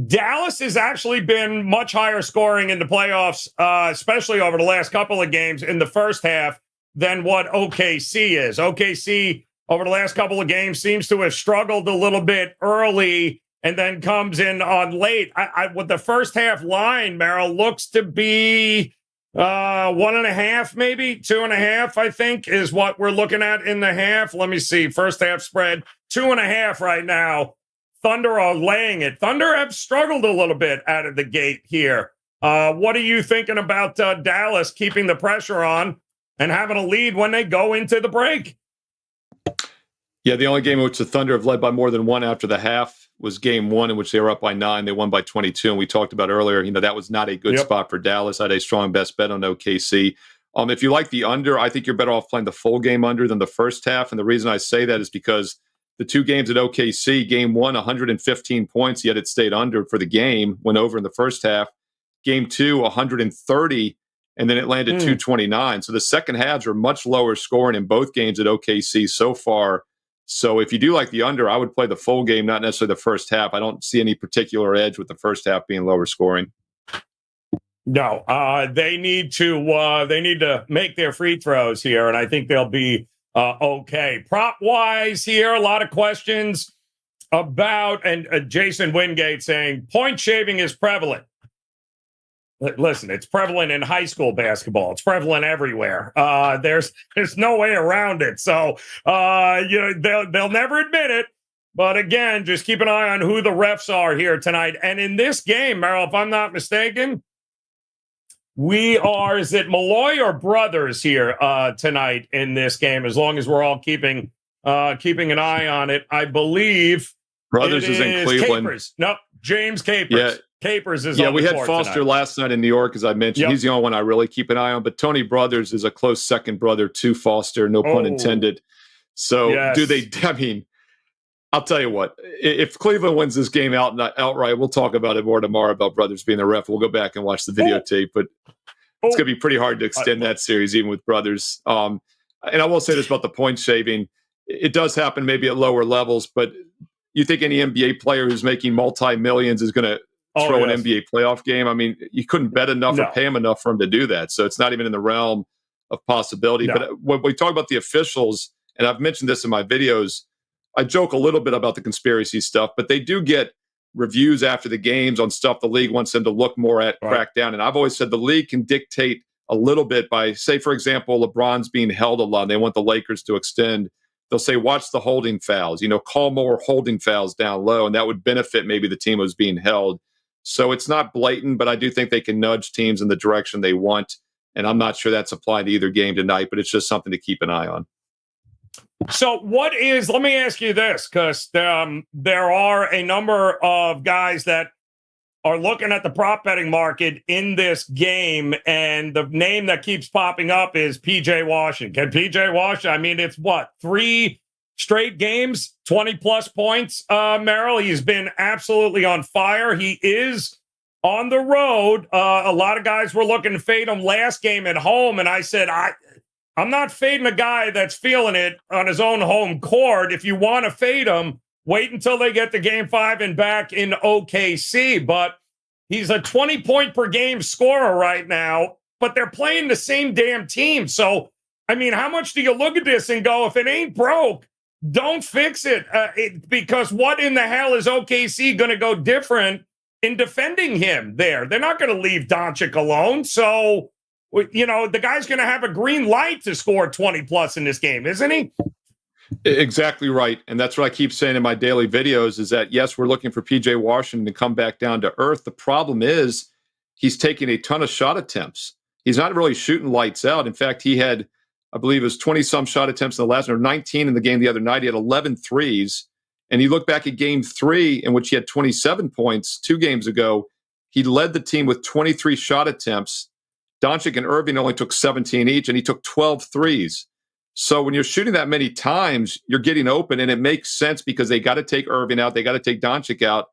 Dallas has actually been much higher scoring in the playoffs, especially over the last couple of games in the first half, than what OKC is. OKC over the last couple of games seems to have struggled a little bit early and then comes in on late. With the first half line, Merrill, looks to be 1.5, maybe 2.5, I think, is what we're looking at in the half. Let me see. First half spread, 2.5 right now. Thunder are laying it. Thunder have struggled a little bit out of the gate here. What are you thinking about Dallas keeping the pressure on and having a lead when they go into the break? Yeah, the only game in which the Thunder have led by more than 1 after the half was game 1, in which they were up by 9. They won by 22. And we talked about earlier, that was not a good spot for Dallas. I had a strong best bet on OKC. If you like the under, I think you're better off playing the full game under than the first half. And the reason I say that is because the 2 games at OKC, game 1, 115 points, yet it stayed under for the game, went over in the first half. Game 2, 130, and then it landed 229. So the second halves are much lower scoring in both games at OKC so far. So if you do like the under, I would play the full game, not necessarily the first half. I don't see any particular edge with the first half being lower scoring. No, they need to make their free throws here, and I think they'll be okay. Prop wise here, a lot of questions about, and Jason Wingate saying point shaving is prevalent. Listen, it's prevalent in high school basketball. It's prevalent everywhere. There's no way around it. So they'll never admit it. But again, just keep an eye on who the refs are here tonight. And in this game, Merrill, if I'm not mistaken, is it Malloy or Brothers here tonight in this game? As long as we're all keeping an eye on it, I believe Brothers is in Cleveland. Capers. No, James Capers. Yeah. Capers is yeah, on we the had court Foster tonight. last night in New York, as I mentioned. Yep. He's the only one I really keep an eye on. But Tony Brothers is a close second brother to Foster, no pun intended. So yes. I'll tell you what, if Cleveland wins this game outright, we'll talk about it more tomorrow about Brothers being the ref. We'll go back and watch the videotape, but it's going to be pretty hard to extend that series even with Brothers. And I will say this about the point shaving. It does happen maybe at lower levels, but you think any NBA player who's making multi-millions is going to throw an NBA playoff game? I mean, you couldn't bet enough or pay him enough for him to do that. So it's not even in the realm of possibility. No. But when we talk about the officials, and I've mentioned this in my videos, I joke a little bit about the conspiracy stuff, but they do get reviews after the games on stuff the league wants them to look more at, crack down. And I've always said the league can dictate a little bit by, say, for example, LeBron's being held a lot, and they want the Lakers to extend. They'll say, watch the holding fouls, call more holding fouls down low, and that would benefit maybe the team who's being held. So it's not blatant, but I do think they can nudge teams in the direction they want. And I'm not sure that's applied to either game tonight, but it's just something to keep an eye on. So let me ask you this, because there are a number of guys that are looking at the prop betting market in this game, and the name that keeps popping up is PJ Washington. Can PJ Washington, I mean, it's 3 straight games, 20-plus points, Merrill. He's been absolutely on fire. He is on the road. A lot of guys were looking to fade him last game at home, and I said, I'm not fading a guy that's feeling it on his own home court. If you want to fade him, wait until they get to Game 5 and back in OKC. But he's a 20-point-per-game scorer right now, but they're playing the same damn team. So, I mean, how much do you look at this and go, if it ain't broke, don't fix it? Because what in the hell is OKC going to go different in defending him there? They're not going to leave Doncic alone. So, the guy's going to have a green light to score 20-plus in this game, isn't he? Exactly right. And that's what I keep saying in my daily videos is that, yes, we're looking for PJ Washington to come back down to earth. The problem is he's taking a ton of shot attempts. He's not really shooting lights out. In fact, he had, I believe it was 20-some shot attempts in the last, or 19 in the game the other night. He had 11 threes. And you look back at Game 3, in which he had 27 points 2 games ago. He led the team with 23 shot attempts. Doncic and Irving only took 17 each, and he took 12 threes. So when you're shooting that many times, you're getting open, and it makes sense because they got to take Irving out. They got to take Doncic out.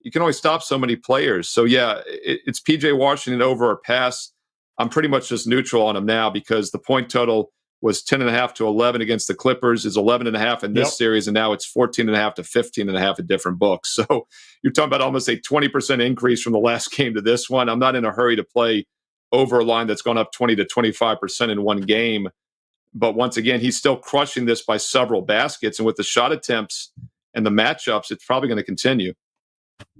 You can only stop so many players. So, yeah, it's PJ Washington over or pass. I'm pretty much just neutral on him now because the point total was 10.5 to 11 against the Clippers, is 11.5 in this series, and now it's 14.5 to 15.5 in different books. So you're talking about almost a 20% increase from the last game to this one. I'm not in a hurry to play over a line that's gone up 20 to 25% in one game. But once again, he's still crushing this by several baskets. And with the shot attempts and the matchups, it's probably going to continue.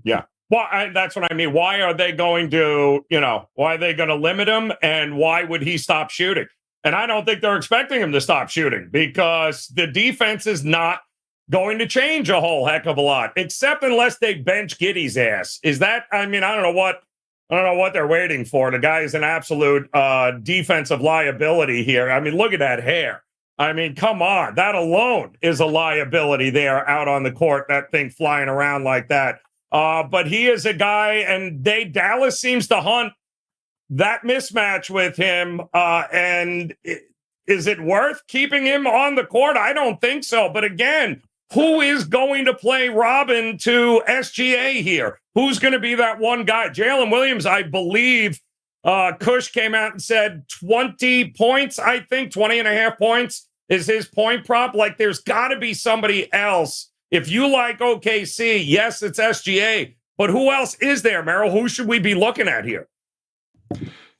Yeah. Well, that's what I mean. Why are they going to, why are they going to limit him? And why would he stop shooting? And I don't think they're expecting him to stop shooting because the defense is not going to change a whole heck of a lot, except unless they bench Giddey's ass. Is that, I don't know what they're waiting for. The guy is an absolute defensive liability here. I mean, look at that hair. I mean, come on. That alone is a liability there out on the court, that thing flying around like that. But he is a guy, and Dallas seems to hunt that mismatch with him. And is it worth keeping him on the court? I don't think so. But again, who is going to play Robin to SGA here? Who's going to be that one guy? Jalen Williams, I believe, Kush came out and said 20 points, I think, 20.5 points is his point prop. Like, there's got to be somebody else. If you like OKC, yes, it's SGA. But who else is there, Merrill? Who should we be looking at here?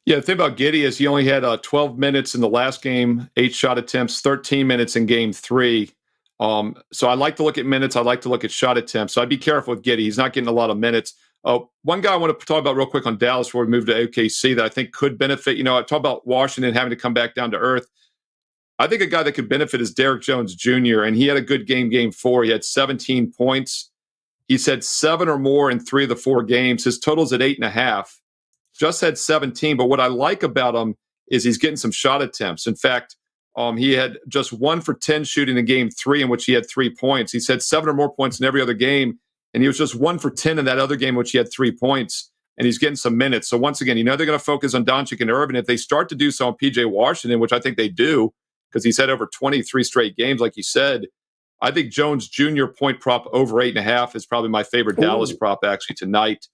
Yeah, the thing about Giddey is he only had 12 minutes in the last game, 8 shot attempts, 13 minutes in game 3. So I like to look at minutes. I like to look at shot attempts. So I'd be careful with Giddey. He's not getting a lot of minutes. One guy I want to talk about real quick on Dallas before we move to OKC that I think could benefit. I talk about Washington having to come back down to earth. I think a guy that could benefit is Derrick Jones Jr., and he had a good game 4. He had 17 points. He's had 7 or more in 3 of the 4 games. His total's at 8.5. Just had 17, but what I like about him is he's getting some shot attempts. In fact, he had just 1 for 10 shooting in game 3, in which he had 3 points. He's had 7 or more points in every other game, and he was just 1 for 10 in that other game, in which he had 3 points, and he's getting some minutes. So once again, they're going to focus on Doncic and Irvin. If they start to do so on PJ Washington, which I think they do, because he's had over 23 straight games, like you said, I think Jones Jr. point prop over 8.5 is probably my favorite Dallas prop actually tonight.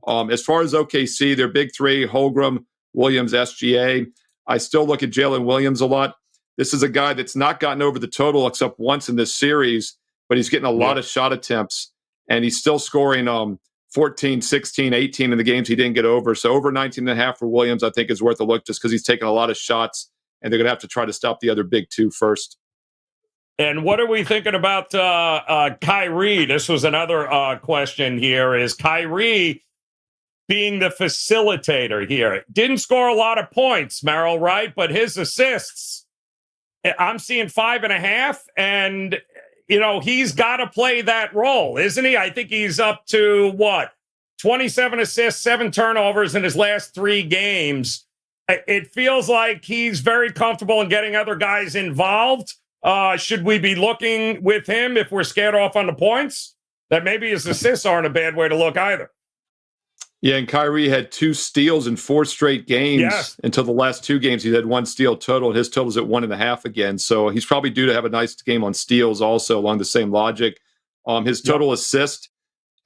As far as OKC, their big 3, Holmgren, Williams, SGA. I still look at Jalen Williams a lot. This is a guy that's not gotten over the total except once in this series, but he's getting a lot of shot attempts, and he's still scoring 14, 16, 18 in the games he didn't get over. So over 19.5 for Williams, I think is worth a look just because he's taking a lot of shots, and they're going to have to try to stop the other big 2 first. And what are we thinking about Kyrie? This was another question here. Is Kyrie being the facilitator here? Didn't score a lot of points, Merril, right? But his assists, I'm seeing 5.5, and he's got to play that role, isn't he? I think he's up to 27 assists, 7 turnovers in his last 3 games. It feels like he's very comfortable in getting other guys involved. Should we be looking with him if we're scared off on the points? That maybe his assists aren't a bad way to look either. Yeah, and Kyrie had 2 steals in 4 straight games until the last 2 games. He had 1 steal total, and his total's at 1.5 again. So he's probably due to have a nice game on steals also along the same logic. His total assist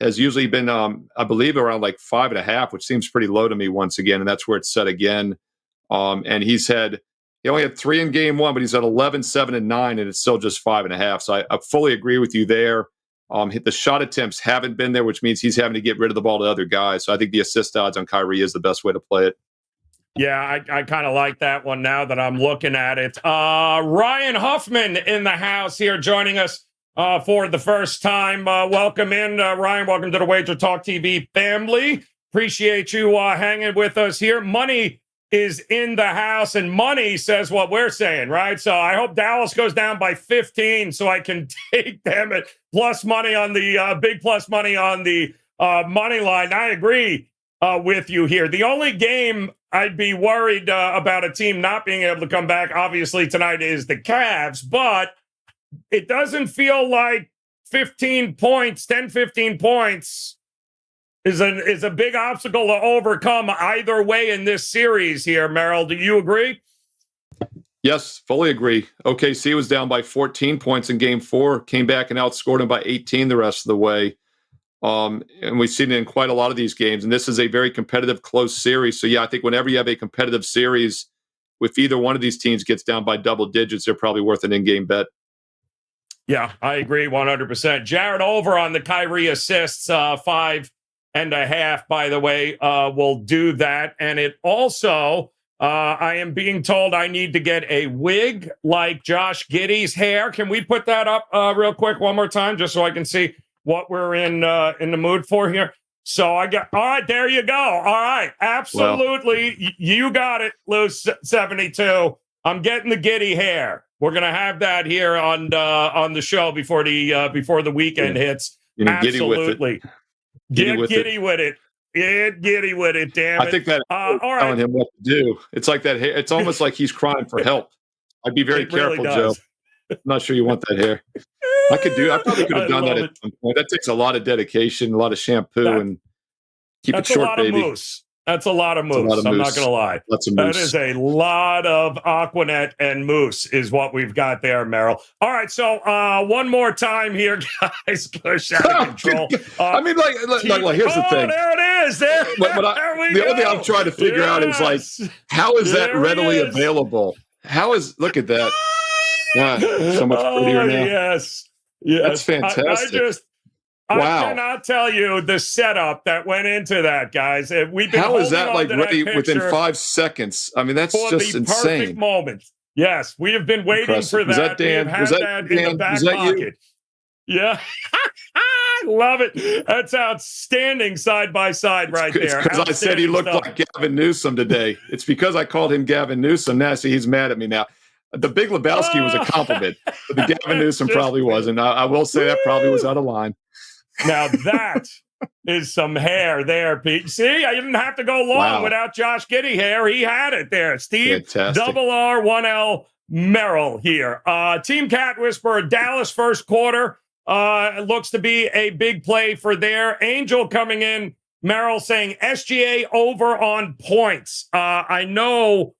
has usually been, I believe, around like 5.5, which seems pretty low to me once again, and that's where it's set again. And he only had 3 in game 1, but he's at 11, 7, and 9, and it's still just 5.5. So I fully agree with you there. The shot attempts haven't been there, which means he's having to get rid of the ball to other guys. So I think the assist odds on Kyrie is the best way to play it. Yeah, I kind of like that one now that I'm looking at it. Ryan Huffman in the house here joining us for the first time. Welcome in, Ryan. Welcome to the WagerTalk TV family. Appreciate you hanging with us here. Money is in the house, and money says what we're saying, right? So I hope Dallas goes down by 15 so I can take them at plus money on the big plus money on the money line. I agree with you here. The only game I'd be worried about a team not being able to come back, obviously, tonight is the Cavs, but it doesn't feel like 15 points, 10, 15 points is a big obstacle to overcome either way in this series here, Merril. Do you agree? Yes, fully agree. OKC was down by 14 points in game 4, came back and outscored them by 18 the rest of the way. And we've seen it in quite a lot of these games. And this is a very competitive, close series. So, yeah, I think whenever you have a competitive series, if either one of these teams gets down by double digits, they're probably worth an in-game bet. Yeah, I agree 100%. Jared over on the Kyrie assists, 5.5, by the way, will do that. And it also, I am being told I need to get a wig like Josh Giddey's hair. Can we put that up real quick one more time just so I can see what we're in the mood for here? So all right, there you go. All right, absolutely. Well, you got it, Loose 72. I'm getting the Giddey hair. We're gonna have that here on the show before the weekend hits. Absolutely. Get giddy with it. Get giddy with it, damn it. I think that telling him what to do. It's like that hair. It's almost like he's crying for help. I'd be very careful, Joe. I'm not sure you want that hair. I probably could have done that at some point. That takes a lot of dedication, a lot of shampoo, and keep it short, baby. That's a lot of moose. I'm not going to lie. That is a lot of Aquanet and moose is what we've got there, Merril. All right, so one more time here, guys. Push out of control. I mean, like here's the thing. There it is. There we go. The only thing I'm trying to figure out is, like, how is that readily available? Look at that. God, so much prettier now. Yes. That's fantastic. I cannot tell you the setup that went into that, guys. We've been How is that like ready within 5 seconds? I mean, that's just insane. Perfect moment. Yes, we have been waiting for that. Was that Dan? We've had that in the back pocket. Yeah. I love it. That's outstanding side by side right there. It's because I said he looked like Gavin Newsom today. It's because I called him Gavin Newsom. Now, see, he's mad at me now. The Big Lebowski was a compliment, but the Gavin Newsom probably wasn't. I will say that probably was out of line. Now that is some hair there, Pete. See, I didn't have to go long without Josh Giddey hair. He had it there. Steve R1L Merril here. Team Cat Whisperer, Dallas first quarter. Looks to be a big play for there. Angel coming in, Merrill saying SGA over on points. I know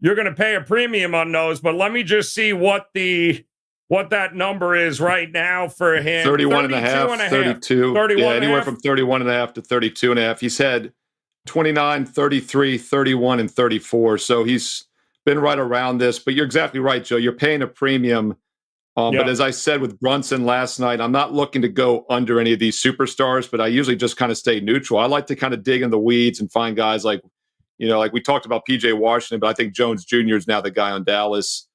you're going to pay a premium on those, but let me just see what that number is right now for him. 31 and a half, 32. 31 anywhere from 31 and a half to 32 and a half. He's had 29, 33, 31, and 34. So he's been right around this. But you're exactly right, Joe. You're paying a premium. But as I said with Brunson last night, I'm not looking to go under any of these superstars, but I usually just kind of stay neutral. I like to kind of dig in the weeds and find guys like we talked about PJ Washington, but I think Jones Jr. is now the guy on Dallas.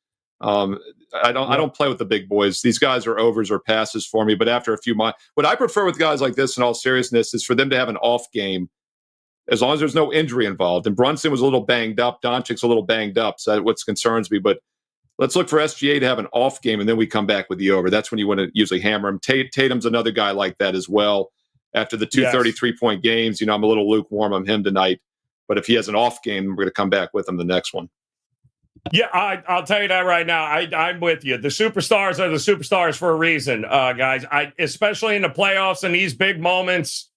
I don't play with the big boys. These guys are overs or passes for me. But after a few months, what I prefer with guys like this in all seriousness is for them to have an off game as long as there's no injury involved. And Brunson was a little banged up. Doncic's a little banged up. So that's what concerns me. But let's look for SGA to have an off game, and then we come back with the over. That's when you want to usually hammer him. Tatum's another guy like that as well. After the 33-point games, I'm a little lukewarm on him tonight. But if he has an off game, we're going to come back with him the next one. Yeah, I'll tell you that right now. I'm with you. The superstars are the superstars for a reason, guys. Especially in the playoffs and these big moments,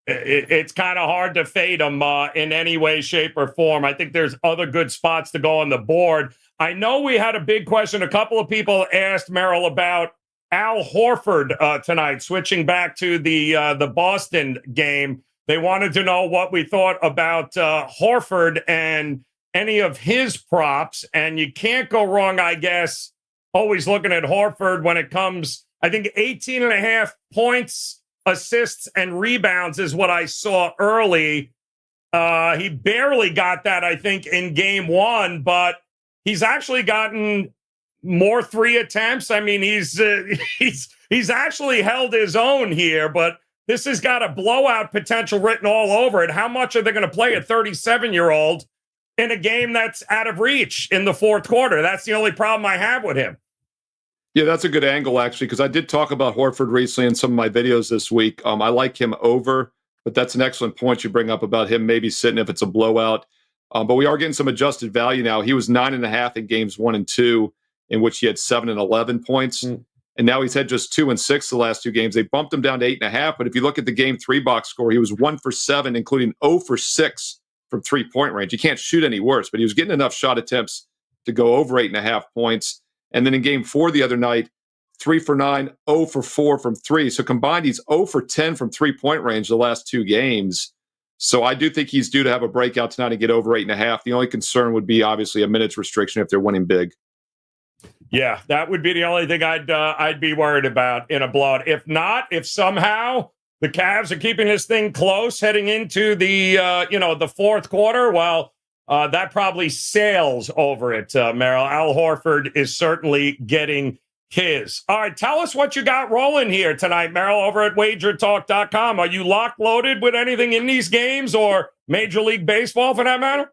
it's kind of hard to fade them in any way, shape, or form. I think there's other good spots to go on the board. I know we had a big question. A couple of people asked Merrill about Al Horford tonight, switching back to the Boston game. They wanted to know what we thought about Horford and any of his props. And you can't go wrong, I guess, always looking at Horford when it comes, I think 18 and a half points, assists, and rebounds is what I saw early. He barely got that, I think, in game one, but he's actually gotten more 3 attempts. I mean, he's actually held his own here, but this has got a blowout potential written all over it. How much are they going to play a 37-year-old in a game that's out of reach in the fourth quarter? That's the only problem I have with him. Yeah, that's a good angle, actually, because I did talk about Horford recently in some of my videos this week. I like him over, but that's an excellent point you bring up about him maybe sitting if it's a blowout. But we are getting some adjusted value now. He was 9.5 in games 1 and 2, in which he had 7 and 11 points. And now he's had just 2 and 6 the last 2 games. They bumped him down to 8.5. But if you look at the game 3 box score, he was 1 for 7, including 0 for 6 from 3-point range. You can't shoot any worse, but he was getting enough shot attempts to go over 8.5 points. And then in game 4 the other night, 3 for 9, 0 for 4 from 3. So combined, he's 0 for 10 from 3-point range the last 2 games. So I do think he's due to have a breakout tonight and get over 8.5. The only concern would be obviously a minutes restriction if they're winning big. Yeah, that would be the only thing I'd be worried about in a blowout. If not, if somehow the Cavs are keeping this thing close heading into the the fourth quarter, well, that probably sails over it, Merrill. Al Horford is certainly getting his. All right, tell us what you got rolling here tonight, Merrill, over at WagerTalk.com. Are you locked loaded with anything in these games or Major League Baseball for that matter?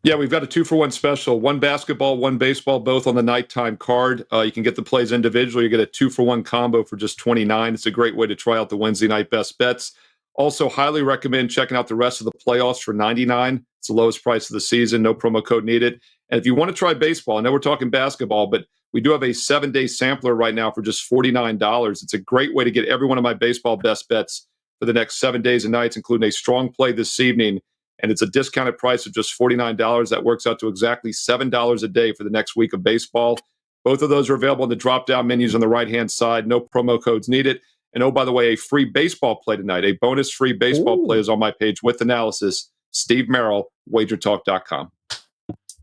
Yeah, we've got a 2-for-1 special. 1 basketball, 1 baseball, both on the nighttime card. You can get the plays individually. You get a 2-for-1 combo for just $29. It's a great way to try out the Wednesday night best bets. Also, highly recommend checking out the rest of the playoffs for $99. It's the lowest price of the season. No promo code needed. And if you want to try baseball, I know we're talking basketball, but we do have a 7-day sampler right now for just $49. It's a great way to get every one of my baseball best bets for the next 7 days and nights, including a strong play this evening. And it's a discounted price of just $49. That works out to exactly $7 a day for the next week of baseball. Both of those are available in the drop-down menus on the right-hand side. No promo codes needed. And oh, by the way, a free baseball play tonight. A bonus free baseball play is on my page with analysis. Steve Merril, WagerTalk.com.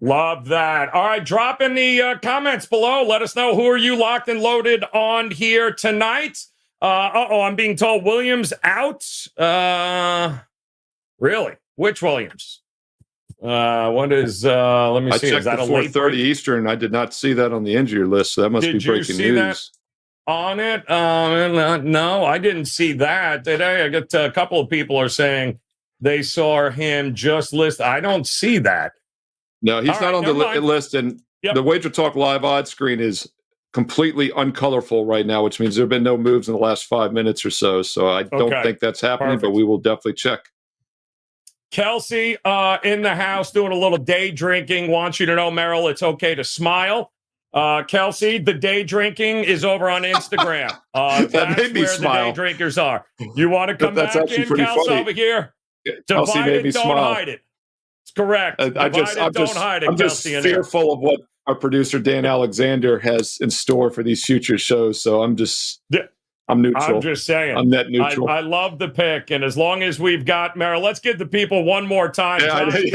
Love that. All right, drop in the comments below. Let us know who are you locked and loaded on here tonight. I'm being told Williams out. Really? Which Williams? What is, let me see. I checked is that the a late 4:30 Eastern. I did not see that on the injury list. So that must be breaking news. On it? No, I didn't see that today. I got a couple of people are saying they saw him just list. I don't see that. No, he's not on the list. And the WagerTalk live odds screen is completely uncolorful right now, which means there have been no moves in the last 5 minutes or so. So I don't think that's happening, but we will definitely check. Kelsey in the house doing a little day drinking. Wants you to know, Merrill, it's okay to smile. Kelsey, the day drinking is over on Instagram. That made me where smile. The day drinkers are. You want to come back in, Kelsey, over here? Kelsey made me don't smile. hide it. It's correct. Don't hide it, I'm just Kelsey. fearful of what our producer, Dan Alexander, has in store for these future shows. So I'm neutral. I'm just saying. I'm net neutral. I love the pick. And as long as we've got Merrill, let's give the people one more time. Yeah, you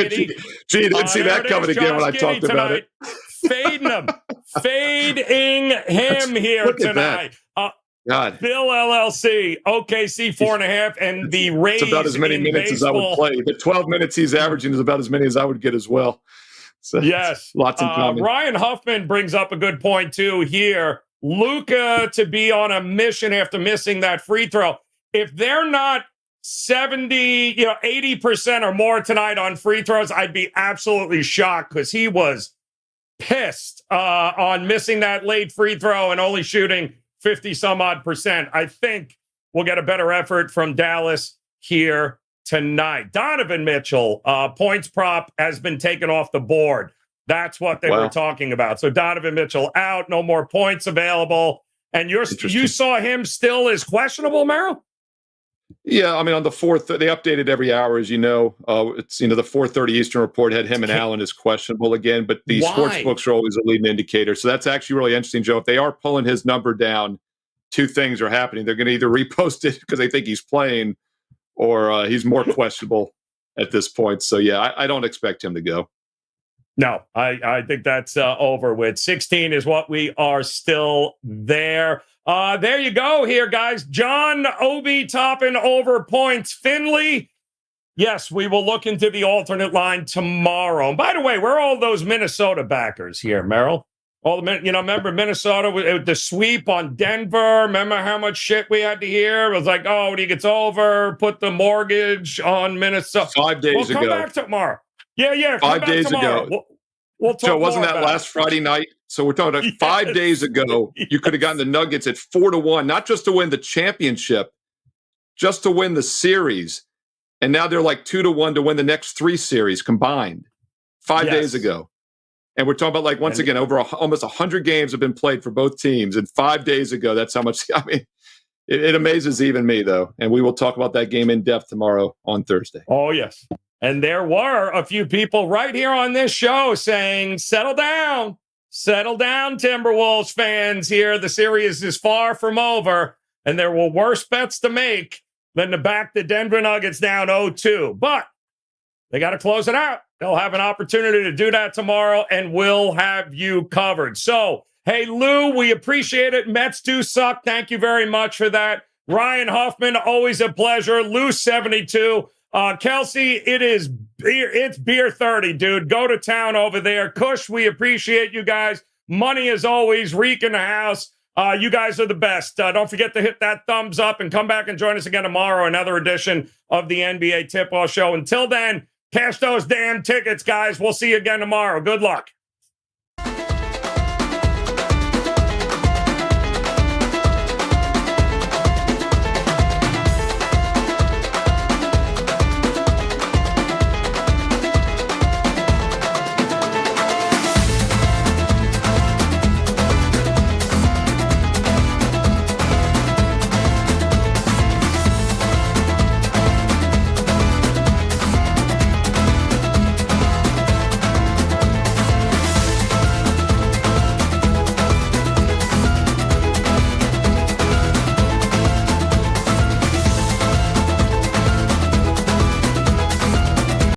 didn't see that coming again when I talked about it. Fading him. Fading him here tonight. God. Bill LLC, OKC 4.5, and the Rays. It's about as many minutes as I would play. The 12 minutes he's averaging is about as many as I would get as well. So yes. Lots in common. Ryan Huffman brings up a good point, too, here. Luka to be on a mission after missing that free throw. If they're not 70, 80% or more tonight on free throws, I'd be absolutely shocked because he was pissed on missing that late free throw and only shooting 50 some odd percent. I think we'll get a better effort from Dallas here tonight. Donovan Mitchell, points prop has been taken off the board. That's what they were talking about. So Donovan Mitchell out, no more points available. And you saw him still as questionable, Merrill? Yeah, I mean, on the 4th, they updated every hour, as you know. It's the 4:30 Eastern report had him and Allen as questionable again, but the sports books are always a leading indicator. So that's actually really interesting, Joe. If they are pulling his number down, two things are happening. They're going to either repost it because they think he's playing, or he's more questionable at this point. So yeah, I don't expect him to go. No, I think that's over with. 16 is what we are still there. There you go here, guys. John Obi topping over points. Finley, yes, we will look into the alternate line tomorrow. And by the way, where are all those Minnesota backers here, Merrill? All the remember Minnesota with the sweep on Denver? Remember how much shit we had to hear? It was like, oh, when he gets over, put the mortgage on Minnesota. 5 days ago. Come back tomorrow. Yeah. 5 days ago. We'll talk Joe, wasn't that about last Friday night? So we're talking about 5 days ago. You could have gotten the Nuggets at 4-1, not just to win the championship, just to win the series. And now they're like 2-1 to win the next 3 series combined. 5 days ago. And we're talking about, like, once again, over almost 100 games have been played for both teams. And 5 days ago, that's how much. I mean, it amazes even me, though. And we will talk about that game in depth tomorrow on Thursday. Oh, yes. And there were a few people right here on this show saying, settle down, Timberwolves fans here. The series is far from over, and there were worse bets to make than to back the Denver Nuggets down 0-2. But they got to close it out. They'll have an opportunity to do that tomorrow, and we'll have you covered. So, hey, Lou, we appreciate it. Mets do suck. Thank you very much for that. Ryan Huffman, always a pleasure. Lou 72. Kelsey, it's beer 30, dude. Go to town over there. Kush, we appreciate you guys. Money as always. Reek in the house. You guys are the best. Don't forget to hit that thumbs up and come back and join us again tomorrow. Another edition of the NBA Tip-Off Show. Until then, cash those damn tickets, guys. We'll see you again tomorrow. Good luck.